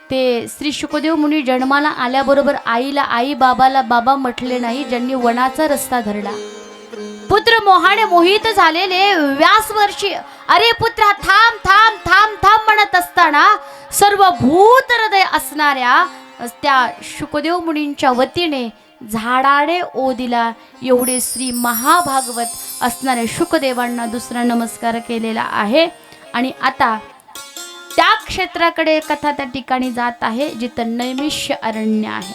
ते श्री शुकदेव मुनी जन्माला आल्याबरोबर आईला आई, बाबाला बाबा म्हटले नाही, ज्यांनी वनाचा रस्ता धरला। पुत्र मोहाने मोहित झालेले व्यासवर्षी अरे पुत्रा थांब थांब थांब थांब म्हणत असताना सर्व भूत हृदय असणाऱ्या त्या शुकदेव मुनींच्या वतीने झाडाने ओ दिला, एवढे श्री महाभागवत असणाऱ्या शुकदेवांना दुसरा नमस्कार केलेला आहे। आणि आता त्या क्षेत्राकडे कथा त्या ठिकाणी जात आहे जिथं नैमिष्य अरण्य आहे।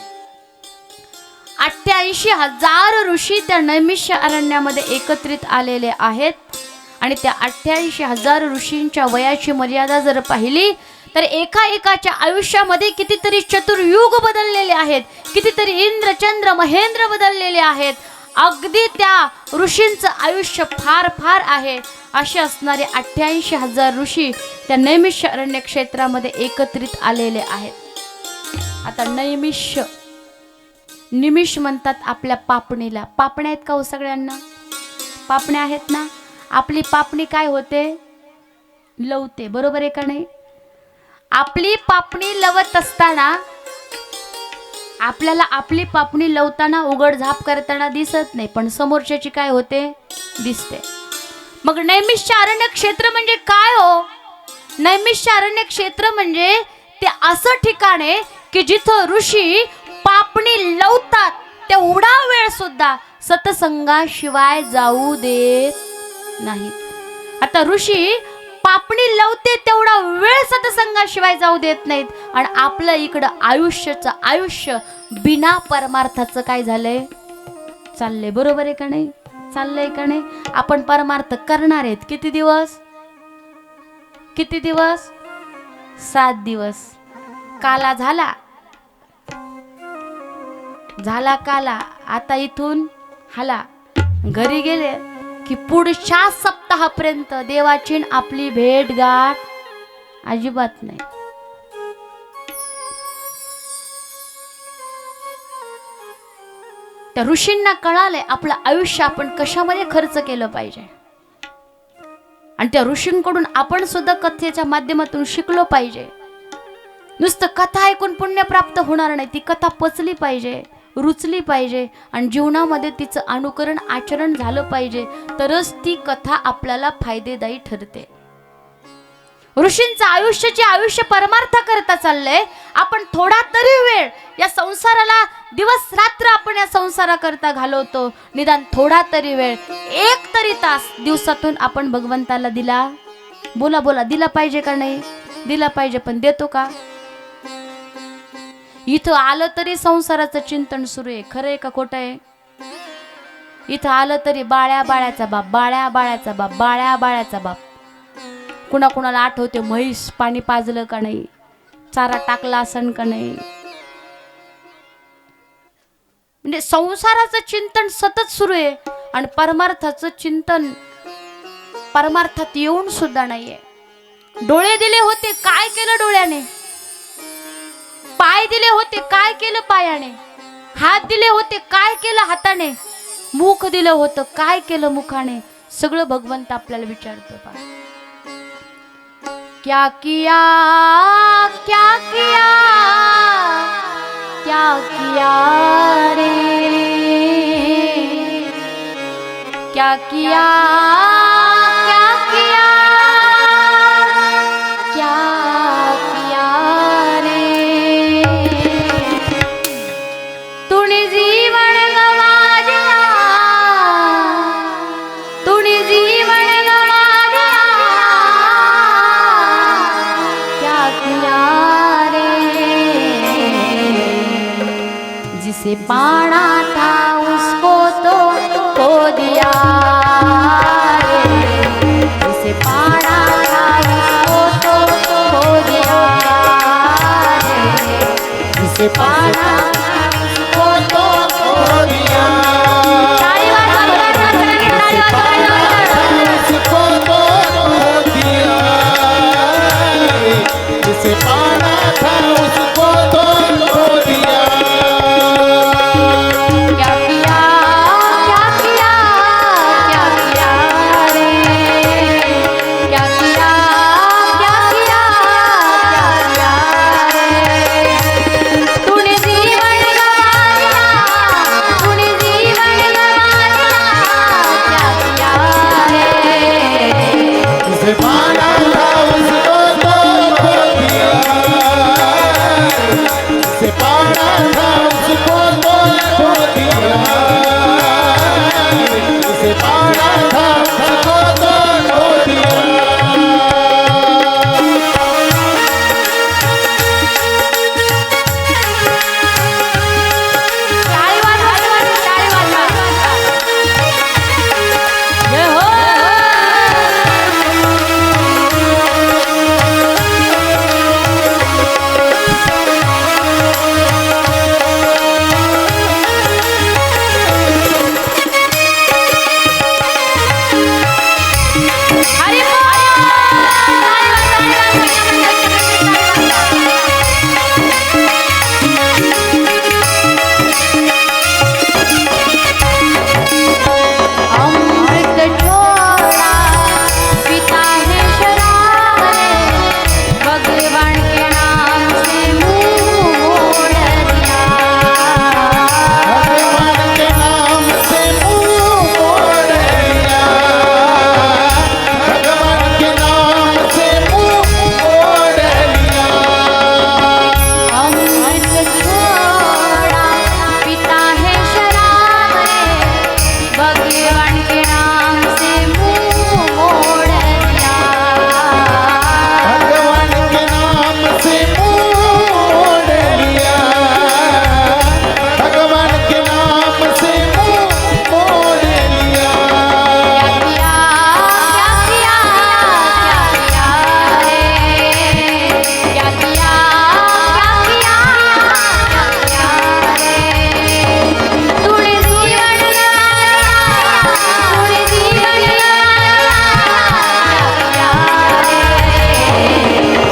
88,000 ऋषी त्या नैमिष्य अरण्यामध्ये एकत्रित आलेले आहेत आणि त्या 88,000 ऋषींच्या वयाची मर्यादा जर पाहिली तर एका एकाच्या आयुष्यामध्ये कितीतरी चतुर्युग बदललेले आहेत, कितीतरी इंद्र चंद्र महेंद्र बदललेले आहेत। अगदी त्या ऋषींचं आयुष्य फार फार आहे। असे असणारे 88,000 ऋषी त्या नैमिष्य अरण्य क्षेत्रामध्ये एकत्रित आलेले आहेत। आता नैमिष्य निमिष म्हणतात आपल्या पापणीला। पापण्या आहेत का हो सगळ्यांना? पापण्या आहेत ना? आपली पापणी काय होते? लवते, बरोबर आहे का नाही? आपली पापणी लवत असताना आपल्याला आपली पापणी लवताना उघड झाप करताना दिसत नाही, पण समोरच्याची काय होते? दिसते। मग नैमिष्य अरण्य क्षेत्र म्हणजे काय हो? नैमिष्य अरण्य क्षेत्र म्हणजे ते असं ठिकाण आहे की जिथं ऋषी पापणी लवतात तेवढा वेळ सुद्धा सत्संगाशिवाय जाऊ देत नाही। आता ऋषी पापणी लवते तेवढा वेळ सत्संगाशिवाय जाऊ देत नाहीत आणि आपलं इकडं आयुष्य बिना परमार्थाचं काय झालंय? चाललंय, बरोबर आहे का नाही? चाललंय का नाही? आपण परमार्थ करणार आहेत किती दिवस? किती दिवस? 7 दिवस। काला झाला काला, आता इथून हाला, घरी गेले की पुढच्या सप्ताहापर्यंत देवाची आपली भेट गाठ अजिबात नाही। त्या ऋषींना कळालंय आपलं आयुष्य आपण कशामध्ये खर्च केलं पाहिजे आणि त्या ऋषींकडून आपण सुद्धा कथेच्या माध्यमातून शिकलो पाहिजे। नुसतं कथा ऐकून पुण्य प्राप्त होणार नाही, ती कथा पचली पाहिजे, रुचली पाहिजे आणि जीवनामध्ये तिचं अनुकरण आचरण झालं पाहिजे, तरच ती कथा आपल्याला फायदेदायी ठरते। ऋषींचं आयुष्य परमार्थ करता चाललंय। आपण थोडा तरी वेळ या संसाराला, दिवस रात्र आपण या संसाराकरता घालवतो, निदान थोडा तरी वेळ, 1 तरी तास दिवसातून आपण भगवंताला दिला। बोला बोला, दिला पाहिजे का नाही? दिला पाहिजे, पण देतो का? इथं आलं तरी संसाराचं चिंतन सुरू आहे, खरं आहे का खोटं आहे? इथं आलं तरी बाळ्या बाळ्याचा बाप, बाळ्या बाळ्याचा बाप, बाळ्या बाळ्याचा बाप। कुणाकुणाला आठवते म्हैस पाणी पाजलं का नाही, चारा टाकला असन का नाही? म्हणजे संसाराचं चिंतन सतत सुरू आहे आणि परमार्थाचं चिंतन परमार्थात येऊन सुद्धा नाहीये। डोळे दिले होते, काय केलं डोळ्याने? पाय दिले होते, काय केलं पायाने? हात दिले होते, काय केलं हाताने? मुख दिलं होतं, काय केलं मुखाने? सगळं भगवंत आपल्याला विचारतो पा, क्या किया, क्या किया, क्या किया रे, क्या किया, क्या किया, क्या जिसे पाना था उसको तो खो दिया रे, जिसे पाना था उसको तो खो दिया रे, जिसे पाना उसको तो खो दिया। ताली उसको तो खो दिया, जिसे पाना था उसको तो खो दिया। क्या किया क्या किया क्या किया रे, क्या किया क्या किया क्या किया रे, तूने जीवन गवा दिया, तूने जीवन गवा दिया, क्या किया रे, जिसे पाना था उसको तो खो दिया, जिसे पाना था उसको तो खो दिया, जिसे पाना था उसको तो खो दिया। ताली वाजवा जय हो। हरि अमृत छोड़ा पिता ने शराब रे, भगवान के नाम से मुंह मोड़ दिया, भगवान के नाम से मुंह मोड़ लिया, भगवान के नाम से मुंह मोड़ लिया। अमृत छोड़ा पिता है शराब रे, भगवान के नाम से मुंह मोड़ दिया, भगवान के नाम से मुंह मोड़ लिया, भगवान के नाम से मुंह मोड़ लिया। क्या किया क्या किया रे, क्या किया क्या किया रे, तूने जीवन गवाया, तूने जीवन गवाया,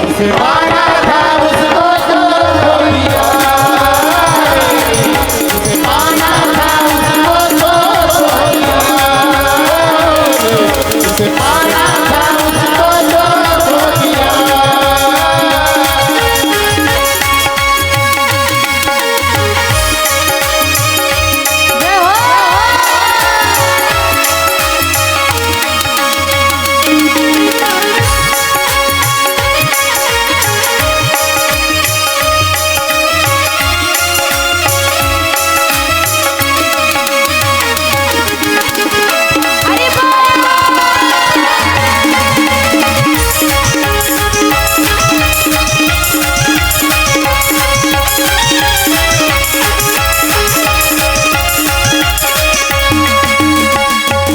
जिसे पाना था उसको तो खो दिया, जिसे पाना था उसको तो खो दिया, जिसे पाना था उसको तो खो दिया। जय हो।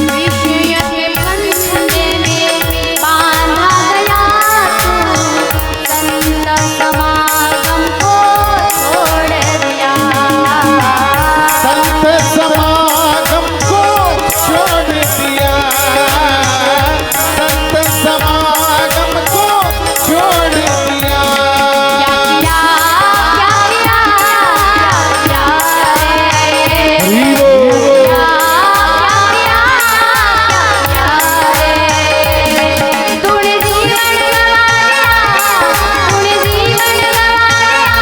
हरि विषय के फंदे में बांधा गया तू, संत समागम को छोड़ दिया, संत समागम को छोड़ दिया, संत समागम को छोड़ दिया। क्या किया क्या किया रे, हीरो तूने जीवन गवाया, तूने जीवन गवाया,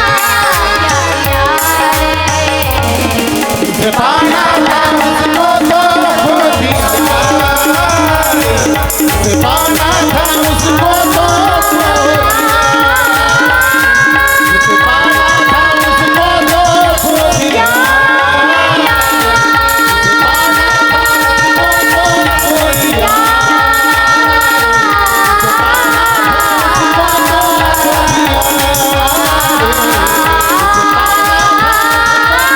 जिसे पाना था उसको तो खो दिया, जिसे पाना था उसको तो खो दिया, जिसे पाना था उसको तो खो दिया, जिसे पाना था उसको तो खो दिया, जिसे पाना था उसको तो खो दिया।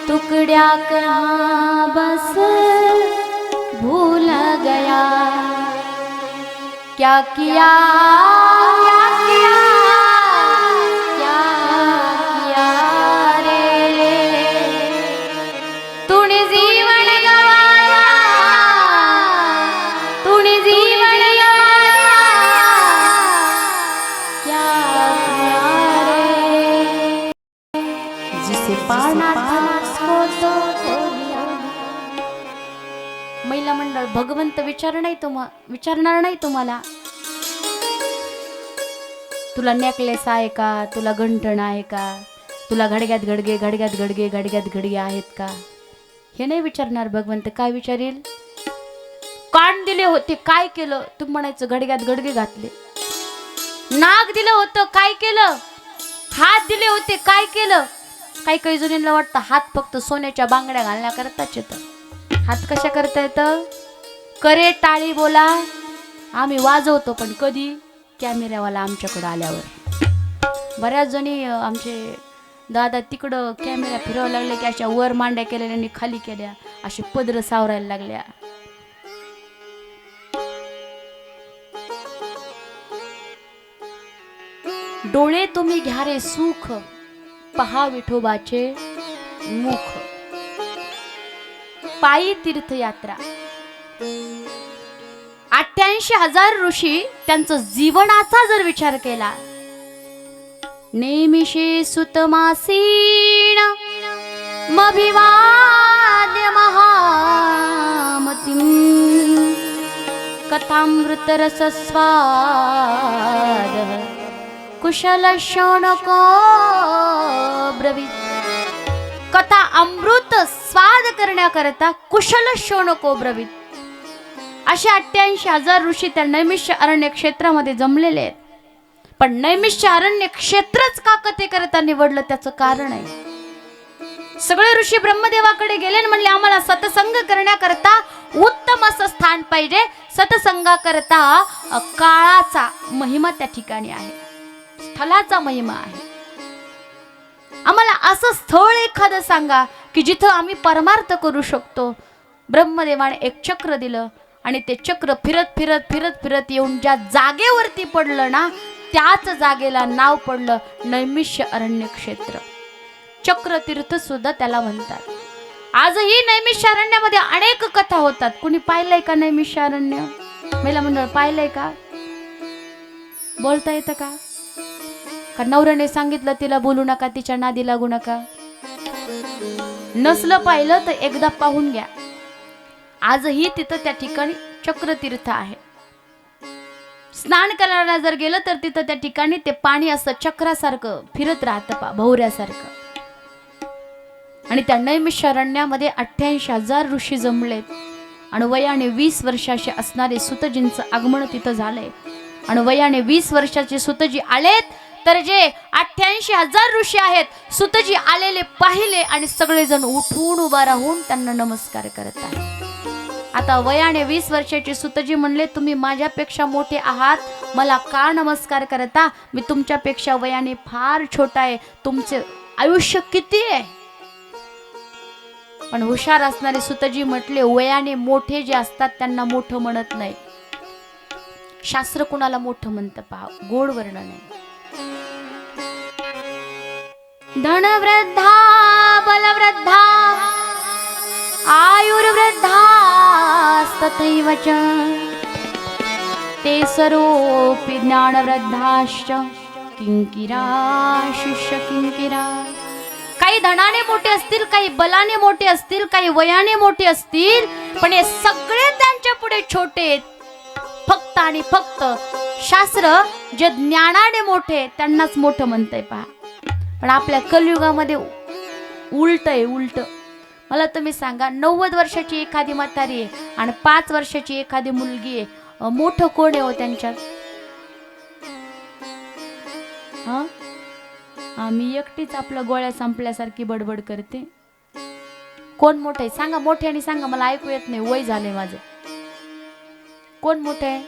टुकड़ा कहाँ बस भूल गया, क्या किया क्या किया क्या किया रे, तूने जीवन गवाया, तूने जीवन गवाया, क्या किया रे, जिसे पाना था उसको तो दिया। महिला मंडळ भगवंत विचारणार नाही तुम्हाला तुला नेकलेस आहे का, तुला गंठण आहे का, तुला घडग्यात घडगे घडग्यात घडगे घडग्यात घडगे आहेत का, हे नाही विचारणार भगवंत. काय विचारेल? कान दिले होते काय केलं, तू म्हणायचं घडग्यात घडगे घातले. नाक दिलं होतं काय केलं, हात दिले होते काय केलं. काही काही जणींना वाटतं हात फक्त सोन्याच्या बांगड्या घालण्याकरताच येतं. हात कशा करता येतं? करे टाळी बोला, आम्ही वाजवतो पण कधी? कॅमेऱ्यावाला आमच्याकडं आल्यावर. बऱ्याच जणी आमचे दादा तिकडं कॅमेरा फिरवायला लागले की अशा वर मांड्या केलेल्या खाली केल्या, असे पदर सावरायला लागल्या. डोळे तुम्ही घ्या रे सुख, पहा विठोबाचे मुख. पायी तीर्थयात्रा. 88,000 ऋषी त्यांचं जीवनाचा जर विचार केला, नेमिषे सुतमासीन मभिवाद्य महामतिं कथामृत रसस्वाद कुशल शौनको ब्रवीत. कथा अमृत स्वाद करण्याकरता कुशल शौनको ब्रवीत. असे 88,000 ऋषी त्या नैमिष्य अरण्य क्षेत्रामध्ये जमलेले आहेत. पण नैमिष्य अरण्य क्षेत्रच का कथेकरता निवडलं त्याचं कारण आहे. सगळे ऋषी ब्रह्मदेवाकडे गेले आणि म्हणले आम्हाला सत्संग करण्याकरता उत्तम असं स्थान पाहिजे. सत्संगाकरता काळाचा महिमा त्या ठिकाणी आहे, स्थळाचा महिमा आहे. आम्हाला असं स्थळ एखादं सांगा की जिथं आम्ही परमार्थ करू शकतो. ब्रह्मदेवाने एक चक्र दिलं आणि ते चक्र फिरत फिरत फिरत फिरत येऊन ज्या जागेवरती पडलं ना, त्याच जागेला नाव पडलं नैमिष्य अरण्य क्षेत्र. चक्रतीर्थ सुद्धा त्याला म्हणतात. आजही नैमिष्य अरण्यामध्ये अनेक कथा होतात. कुणी पाहिलंय का नैमिष्य अरण्य? महिला मंडळ पाहिलंय का? बोलता येतं का? का नवऱ्याने सांगितलं तिला बोलू नका, तिच्या नादी लागू नका? नसलं पाहिलं तर एकदा पाहून घ्या. आजही तिथं त्या ठिकाणी चक्रतीर्थ आहे. स्नान करायला जर गेलं तर तिथं त्या ठिकाणी ते पाणी असं चक्रासारखं फिरत राहतं, भोवऱ्यासारखं. आणि त्या नैमिषारण्यामध्ये 88,000 ऋषी जमलेत आणि वयाने 20 वर्षाचे असणारे सुतजींचं आगमन तिथं झालंय. आणि वयाने 20 वर्षाचे सुतजी आलेत तर जे 88,000 ऋषी आहेत सुतजी आलेले पाहिले आणि सगळेजण उठून उभा राहून त्यांना नमस्कार करत आहेत. आता वयाने 20 वर्षाचे सुतजी म्हणले तुम्ही माझ्यापेक्षा मोठे आहात, मला का नमस्कार करता? मी तुमच्यापेक्षा वयाने फार छोटा आहे, तुमचे आयुष्य किती आहे? पण हुशार असणारे सुतजी म्हटले वयाने मोठे जे असतात त्यांना मोठं म्हणत नाही. शास्त्र कुणाला मोठं म्हणतं पहा, गोड वर्णन आहे. धनवृद्धा बलवृद्धा आयुर्वृद्धा तथैव च ते सर्वोऽपि ज्ञानवृद्धाश्च किंकिरा शिष्य किंकिरा. काही धनाने मोठे असतील, काही बलाने मोठे असतील, काही वयाने मोठे असतील, पण हे सगळे त्यांच्या पुढे छोटे. फक्त आणि फक्त शास्त्र जे ज्ञानाने मोठे त्यांनाच मोठं म्हणतंय पहा. पण आपल्या कलियुगामध्ये उलट आहे, उलट. मला तुम्ही सांगा 90 वर्षाची एखादी म्हातारी आहे आणि 5 वर्षाची एखादी मुलगी आहे, मोठं कोण आहे हो त्यांच्यात? मी एकटीच आपलं गोळ्या संपल्यासारखी बडबड करते. कोण मोठं आहे सांगा, मोठ्याने सांगा, मला ऐकू येत नाही, वय झालंय माझं. कोण मोठं आहे?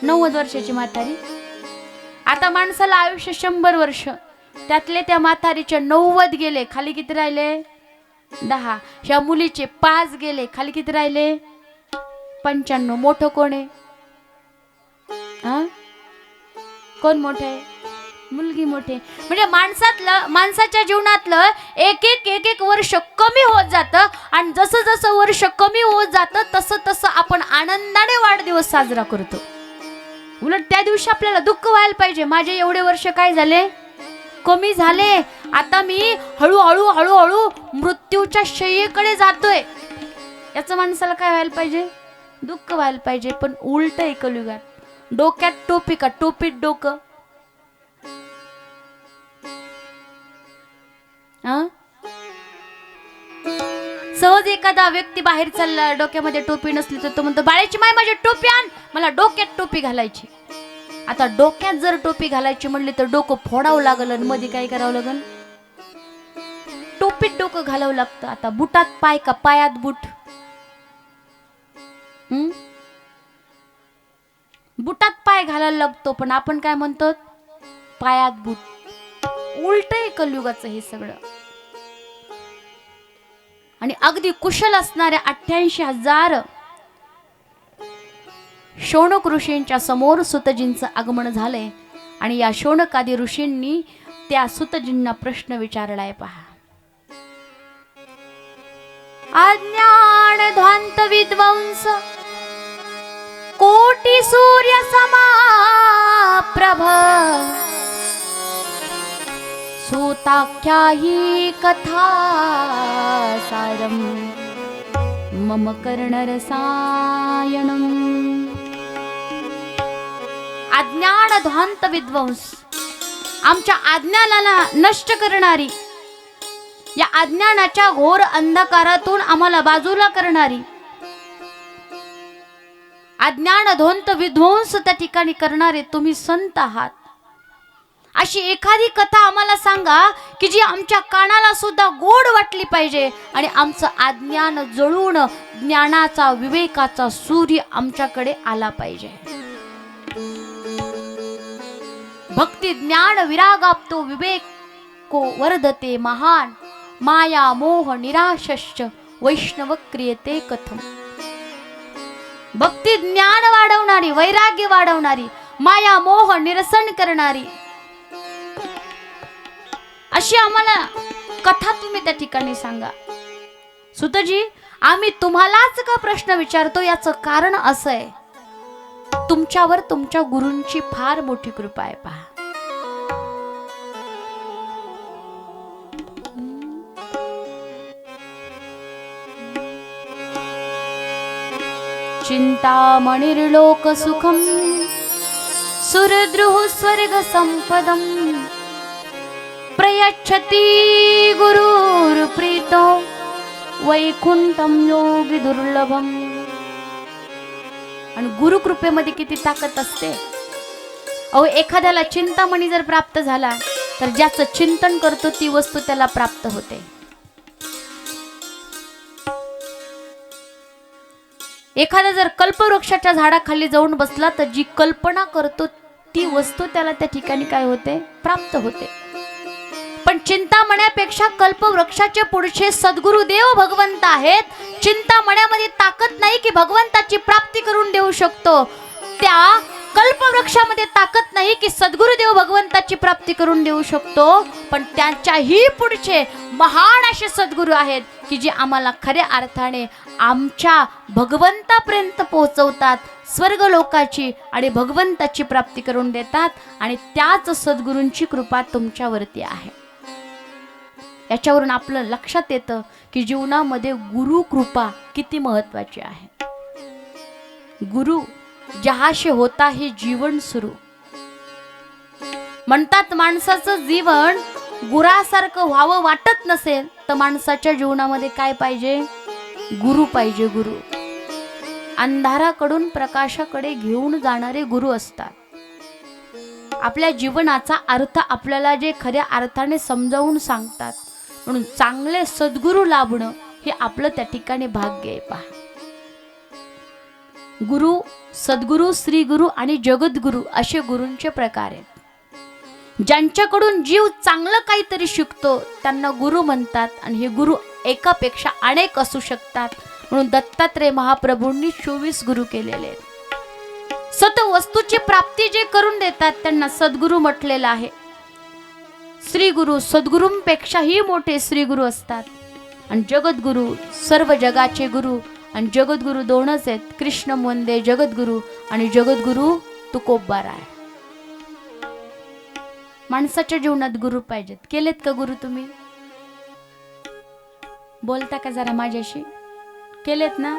90 वर्षाची म्हातारी. आता माणसाला आयुष्य 100 वर्ष, त्यातले त्या म्हातारीचे 90 गेले, खाली किती राहिले? 10. ह्या मुलीचे 5 गेले, खाली किती राहिले? 95. मोठं कोण आहे? हा, कोण मोठं आहे? मुलगी मोठे. म्हणजे माणसाच्या जीवनातलं एक एक वर्ष कमी होत जातं आणि जसं जसं वर्ष कमी होत जातं तसं तसं आपण आनंदाने वाढदिवस साजरा करतो. उलट त्या दिवशी आपल्याला दुःख व्हायला पाहिजे, माझे एवढे वर्ष काय झाले? कमी झाले. आता मी हळूहळू हळूहळू मृत्यूच्या शय्येकडे जातोय. याचं माणसाला काय व्हायला पाहिजे? दुःख व्हायला पाहिजे. पण उलट आहे कलियुगात. डोक्यात टोपी का टोपीत डोकं? सहज एखादा व्यक्ती बाहेर चालला, डोक्यामध्ये टोपी नसली तर तो म्हणतो, बाळाची माय माझी टोपी आण, मला डोक्यात टोपी घालायची. आता डोक्यात जर टोपी घालायची म्हणली तर डोकं फोडावं लागल आणि मध्ये काय करावं लागल? टोपीत डोकं घालावं लागतं. आता बुटात पाय का पायात बूट? बुटात पाय घालायला लागतो, पण आपण काय म्हणतो? पायात बूट. उलट आहे कलियुगाचं हे सगळं. आणि अगदी कुशल असणाऱ्या 88,000 शौनक ऋषींच्या समोर सुतजींचं आगमन झालंय आणि या शौनकादी ऋषींनी त्या सुतजींना प्रश्न विचारलाय. पहा, अज्ञान ध्वांत विद्वंस कोटी सूर्य समाप्रभ सूताख्याही कथा सारम मम कर्णरसायनम. अज्ञान ध्वांत विद्वंस, आमच्या अज्ञानाला नष्ट करणारी, या अज्ञानाच्या घोर अंधकारातून आम्हाला बाजूला करणारी, अज्ञान ध्वंत विध्वंस त्या ठिकाणी करणारे तुम्ही संत आहात. अशी एखादी कथा आम्हाला सांगा की जी आमच्या कानाला सुद्धा गोड वाटली पाहिजे आणि आमचं अज्ञान जळून ज्ञानाचा विवेकाचा सूर्य आमच्याकडे आला पाहिजे. भक्ती ज्ञान विरागाप्तो विवेको वर्धते महान माया मोह निराशश्च वैष्णव क्रियते कथम. भक्ती ज्ञान वाढवणारी, वैराग्य वाढवणारी, माया मोह निरसन करणारी अशी आम्हाला कथा तुम्ही त्या ठिकाणी सांगा. सुतजी, आम्ही तुम्हालाच का प्रश्न विचारतो याचं कारण असं आहे, तुमच्यावर तुमच्या गुरूंची फार मोठी कृपा आहे. पहा, चिंतामणिर्लोक सुखम सुरद्रुः स्वर्ग संपदम प्रयच्छति गुरुर प्रीतो वैकुंठम योगी दुर्लभम. आणि गुरु कृपेमध्ये किती ताकद असते. अहो, एखाद्याला चिंतामणी जर प्राप्त झाला तर ज्याचं चिंतन करतो ती वस्तू त्याला प्राप्त होते. एखादा जर कल्पवृक्षाच्या झाडाखाली जाऊन बसला तर जी कल्पना करतो ती वस्तू त्याला त्या ठिकाणी काय होते? प्राप्त होते. पण चिंतामण्यापेक्षा कल्पवृक्षाचे पुढचे सद्गुरुदेव भगवंत आहेत. चिंतामण्यामध्ये ताकद नाही की भगवंताची प्राप्ती करून देऊ शकतो. त्या कल्पवृक्षामध्ये ताकद नाही की सद्गुरुदेव भगवंताची प्राप्ती करून देऊ शकतो. पण त्यांच्याही पुढचे महान असे सद्गुरू आहेत की जे आम्हाला खऱ्या अर्थाने आमच्या भगवंतापर्यंत पोहोचवतात, स्वर्ग लोकाची आणि भगवंताची प्राप्ती करून देतात. आणि त्याच सद्गुरूंची कृपा तुमच्यावरती आहे. याच्यावरून आपलं लक्षात येतं की जीवनामध्ये गुरु कृपा किती महत्वाची आहे. गुरु जहाशे होता हे जीवन सुरू. म्हणतात माणसाचं जीवन गुरासारखं व्हावं वाटत नसेल तर माणसाच्या जीवनामध्ये काय पाहिजे? गुरु पाहिजे. गुरु अंधाराकडून प्रकाशाकडे घेऊन जाणारे गुरु असतात. आपल्या जीवनाचा अर्थ आपल्याला जे खऱ्या अर्थाने समजावून सांगतात. म्हणून चांगले सद्गुरू लाभणं हे आपलं त्या ठिकाणी भाग्य आहे. पहा, गुरु, सद्गुरू, श्री गुरु आणि जगद्गुरु असे गुरूंचे प्रकार आहेत. ज्यांच्याकडून जीव चांगलं काहीतरी शिकतो त्यांना गुरु म्हणतात. आणि हे गुरु एकापेक्षा अनेक असू शकतात. म्हणून दत्तात्रय महाप्रभूंनी 24 गुरु केलेले आहेत. सत वस्तूची प्राप्ती जे करून देतात त्यांना सद्गुरु म्हटलेलं आहे. श्रीगुरु सद्गुरूंपेक्षाही मोठे श्रीगुरु असतात. आणि जगद्गुरु सर्व जगाचे गुरु. आणि जगद्गुरु दोनच आहेत, कृष्ण मोंदे जगद्गुरु आणि जगद्गुरु तुकोबाराय. माणसाच्या जीवनात गुरु पाहिजेत. केलेत का गुरु तुम्ही? बोलता का जरा माझ्याशी? केलेत ना?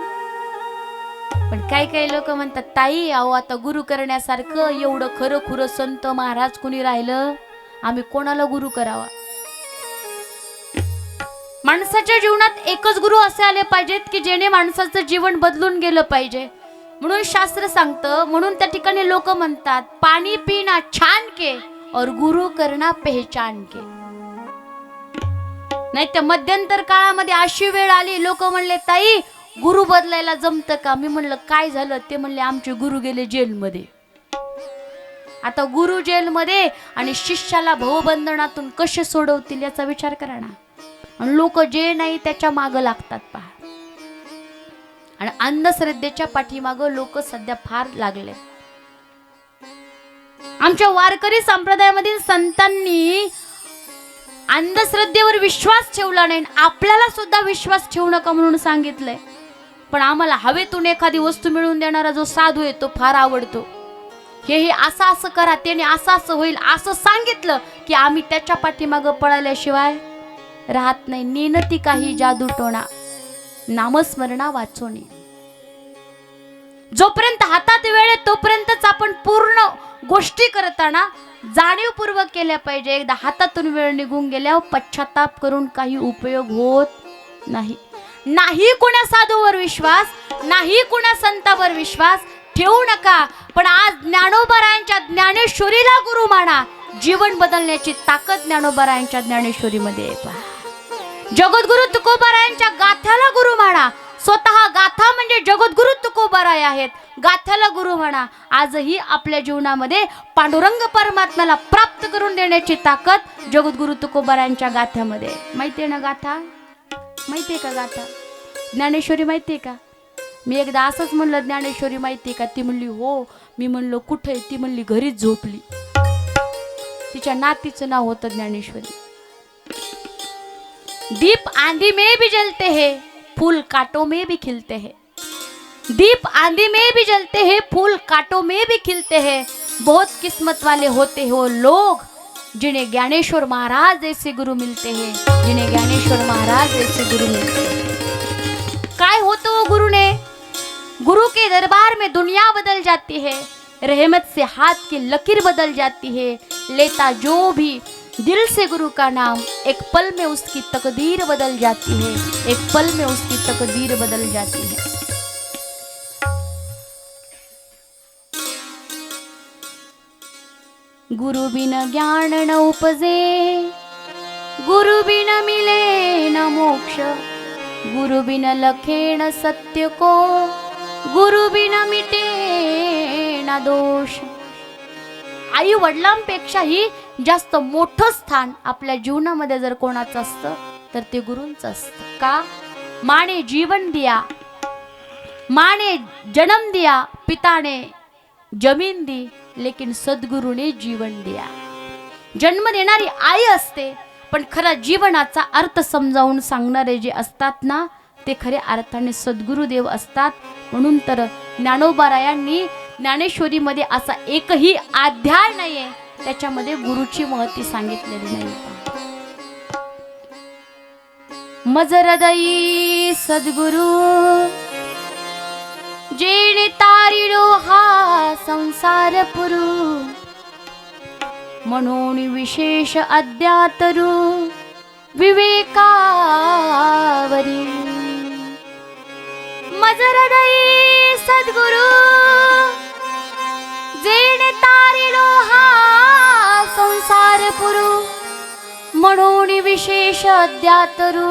पण काही लोक म्हणतात ताई अहो आता गुरु करण्यासारखं एवढं खरं खुरं संत महाराज कुणी राहिलं, आम्ही कोणाला गुरु करावा? माणसाच्या जीवनात एकच गुरु असे आले पाहिजेत की जेणे माणसाचं जीवन बदलून गेलं पाहिजे. म्हणून शास्त्र सांगतं, म्हणून त्या ठिकाणी लोक म्हणतात पाणी पिना छान के और गुरु करना पहचान के. नाही तर मध्यंतर काळामध्ये अशी वेळ आली, लोक म्हणले ताई गुरु बदलायला जमतं का? मी म्हणलं काय झालं? ते म्हणले आमचे गुरु गेले जेलमध्ये. आता गुरु जेलमध्ये आणि शिष्याला भवबंधनातून कसे सोडवतील याचा विचार करा ना. आणि लोक जे नाही त्याच्या मागं लागतात पहा. आणि अंधश्रद्धेच्या पाठीमागं लोक सध्या फार लागले. आमच्या वारकरी संप्रदायामधील संतांनी अंधश्रद्धेवर विश्वास ठेवला नाही. आपल्याला सुद्धा विश्वास ठेवू नका म्हणून सांगितलंय. पण आम्हाला हवेतून एखादी वस्तू मिळवून देणारा जो साधू आहे तो फार आवडतो. हे असं करा, त्याने असं होईल असं सांगितलं की आम्ही त्याच्या पाठीमागं पळाल्याशिवाय राहत नाही. नेनती काही जादू टोणा नामस्मरणा वाचोनी. जोपर्यंत हातात वेळ आहे तोपर्यंतच आपण पूर्ण गोष्टी करताना जाणीवपूर्वक केल्या पाहिजे. एकदा हातातून वेळ निघून गेल्यावर पश्चाताप करून काही उपयोग होत नाही. नाही कुणा साधूवर विश्वास, नाही कुणा संतावर विश्वास ठेवू नका. पण आज ज्ञानोबारायांच्या ज्ञानेश्वरीला गुरु माना. जीवन बदलण्याची ताकद ज्ञानोबारायांच्या ज्ञानेश्वरीमध्ये आहे पहा. जगद्गुरु तुकोबारायांच्या गाथ्याला गुरु माना. स्वतः गाथा म्हणजे जगद्गुरु तुकोबाराय आहेत. गाथ्याला गुरु म्हणा. आजही आपल्या जीवनामध्ये पांडुरंग परमात्म्याला प्राप्त करून देण्याची ताकद जगद्गुरु तुकोबारायांच्या गाथ्यामध्ये. माहितीये ना गाथा? माहितीये का गाथा? ज्ञानेश्वरी माहितीये का? मी एकदा असंच म्हणलं ज्ञानेश्वरी माहितीये का? ती म्हणली हो. मी म्हणलो कुठे? ती म्हणली घरीच झोपली. तिच्या नातीचं नाव होतं ज्ञानेश्वरी. दीप आंधी में भी जलते हैं, फूल कांटों में भी खिलते हैं. दीप आंधी में भी जलते हैं, फूल कांटों में भी खिलते हैं. बहुत किस्मत वाले होते हो लोग जिन्हें ज्ञानेश्वर महाराज जैसे गुरु मिलते हैं. जिन्हें ज्ञानेश्वर महाराज जैसे गुरु मिलते हैं. काय होतो वो गुरु ने? गुरु के दरबार में दुनिया बदल जाती है. रहमत से हाथ की लकीर बदल जाती है. लेता जो भी दिल से गुरु का नाम, एक पल में उसकी तकदीर बदल जाती है. एक पल में उसकी तकदीर बदल जाती है. गुरु बिन ज्ञान न उपजे, गुरु बिन मिले न मोक्ष. गुरु बिन लखे न सत्य को, गुरु बिन मिटे न दोष. आई वडिलांपेक्षाही जास्त मोठं स्थान आपल्या जीवनामध्ये जर कोणाचं असतं तर ते गुरूंचं असतं. का? माने जीवन दिया, माने जन्म दिया, पिता ने जमीन दी, लेकिन सद्गुरु ने जीवन दिया. जन्म देणारी आई असते पण खरा जीवनाचा अर्थ समजावून सांगणारे जे असतात ना ते खऱ्या अर्थाने सद्गुरुदेव असतात. म्हणून तर ज्ञानोबारायांनी ज्ञानेश्वरीमध्ये असा एकही अध्याय नाहीये त्याच्यामध्ये गुरुची महती सांगितलेली नाही. मज हृदयी सद्गुरु जेणे तारिलो हा संसार पुरू. म्हणून विशेष अज्ञातरू विवेकावरी. मज हृदयी सद्गुरु जेणे तारिलो हा संसार पुरू. म्हणून विशेष अज्ञातरू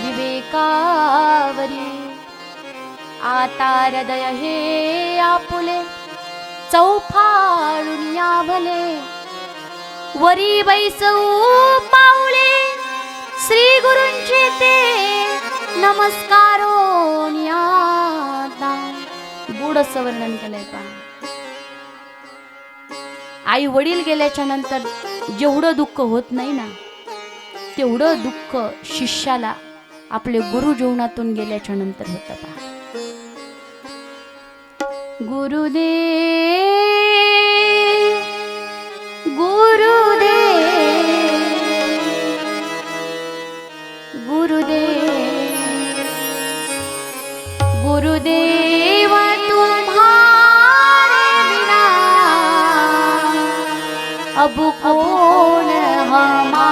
विवेकावरी. आता हृदय हे आपुले चौफाळून या भले. वरी बैसऊ पाऊले श्री गुरूंचे ते नमस्कारो नियाता. गुढ असं वर्णन केलंय पहा. आई वडील गेल्याच्या नंतर जेवढं दुःख होत नाही ना तेवढं दुःख शिष्याला आपले गुरु जीवनातून गेल्याच्या नंतर होतं पहा. गुरुदेव गुरुदेव गुरुदेव गुरुदेव तुम्हारे बिना अब कौन हमारा.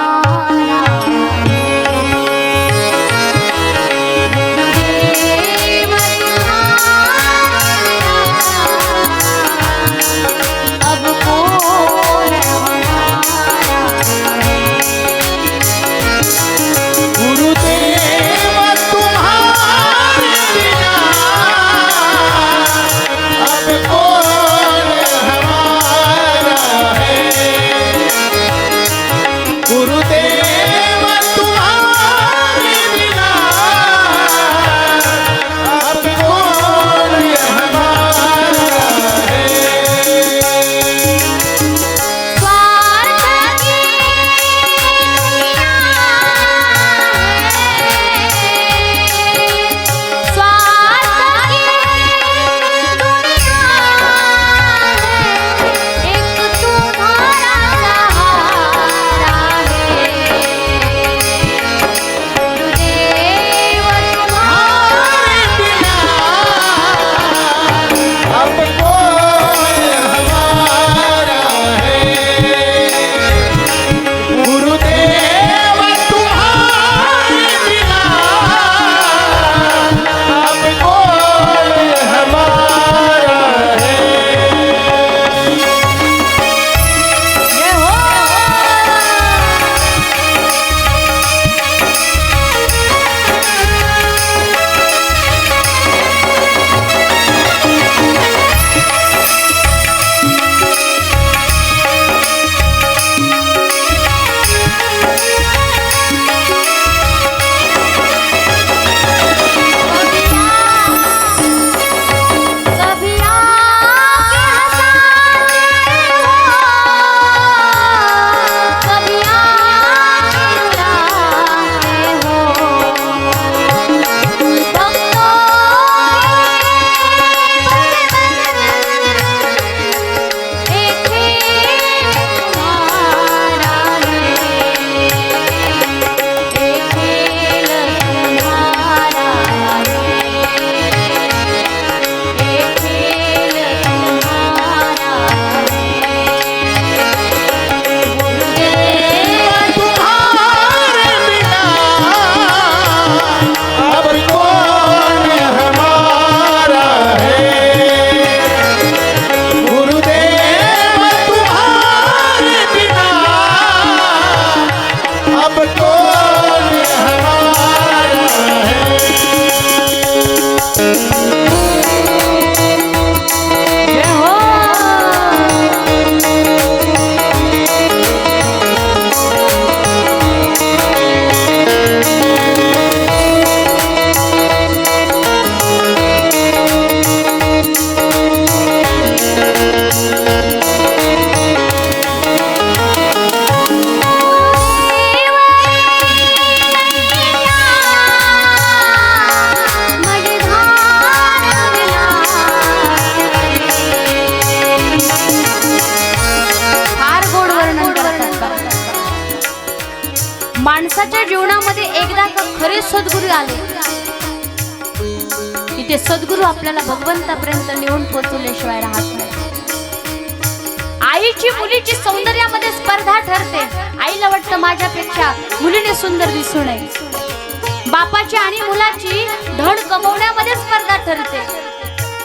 माणसाच्या जीवनामध्ये एकदा का खरे सद्गुरू आले की ते सद्गुरू आपल्याला भगवंतापर्यंत नेऊन पोहोचवल्याशिवाय राहत नाही. आईची मुलीची सौंदर्यामध्ये स्पर्धा ठरते. आईला वाटतं माझ्यापेक्षा मुलीने सुंदर दिसू नये. बापाची आणि मुलाची धन कमवण्यामध्ये स्पर्धा ठरते.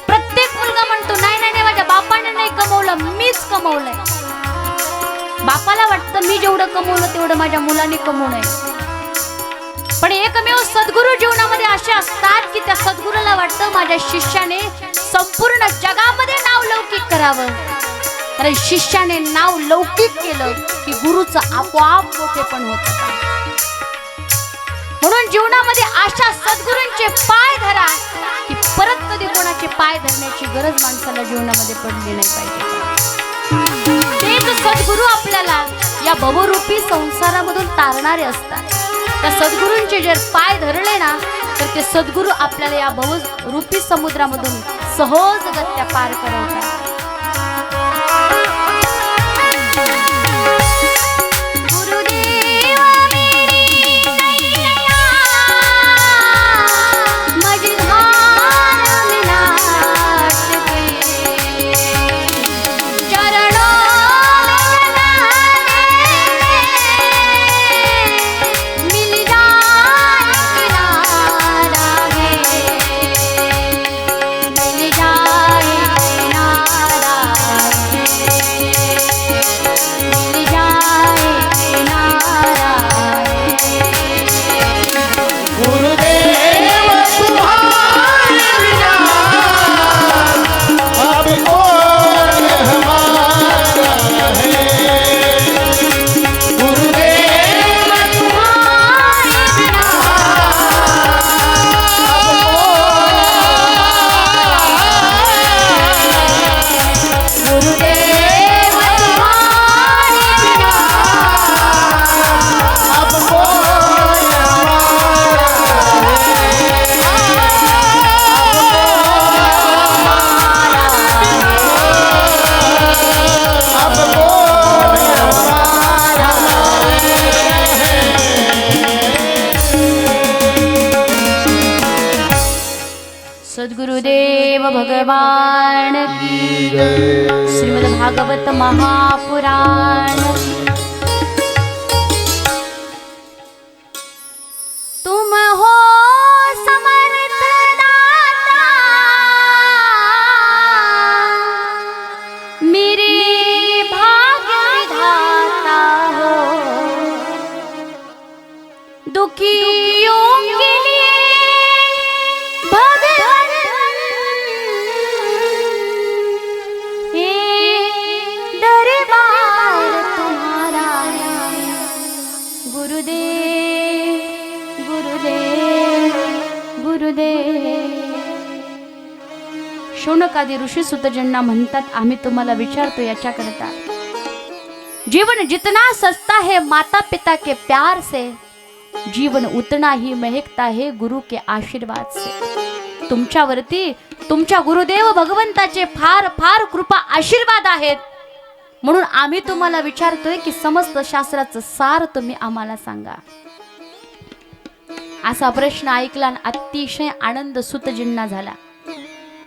प्रत्येक मुलगा म्हणतो नाही नाही माझ्या बापाने नाही कमवलं, मीच कमवलंय. बापाला वाटतं मी जेवढं कमवलं तेवढं माझ्या मुलाने कमवू नये. पण एकमेव सद्गुरू जीवनामध्ये असे असतात की त्या सद्गुरूला वाटतं माझ्या शिष्याने संपूर्ण जगामध्ये नाव लौकिक करावं. कारण शिष्याने नाव लौकिक केलं की गुरुचं आपोआप मोठेपण होत. म्हणून जीवनामध्ये अशा सद्गुरूंचे पाय धरा की परत कधी कोणाचे पाय धरण्याची गरज माणसाला जीवनामध्ये पडली नाही पाहिजे. तेच सद्गुरू आपल्याला या भवरूपी संसारामधून तारणारे असतात. त्या सद्गुरूंचे जर पाय धरले ना तर ते सद्गुरू आपल्याला या भवरूपी समुद्रामधून सहजगत्या पार करवतात. सद्गुरुदेव भगवान की जय. श्रीमद् भागवत महापुराण. तुम हो समर्थ दाता, मेरे भाग्य विधाता हो. दुखियों के लिए शौनकादी ऋषी सुतजनांना म्हणतात, आम्ही तुम्हाला विचारतो याच्याकरता. जीवन जितना सस्ता है माता पिता के प्यार से, जीवन उतना ही महकता है गुरु के आशीर्वाद से. तुमच्यावरती तुमच्या गुरुदेव भगवंताचे फार फार कृपा आशीर्वाद आहेत. म्हणून आम्ही तुम्हाला विचारतोय की समस्त शास्त्राचं सार तुम्ही आम्हाला सांगा. असा प्रश्न ऐकला आणि अतिशय आनंद सुतजींना झाला.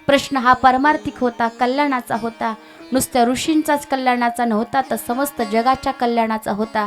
प्रश्न हा परमार्थिक होता, कल्याणाचा होता. नुसत्या ऋषींचाच कल्याणाचा नव्हता तर समस्त जगाच्या कल्याणाचा होता.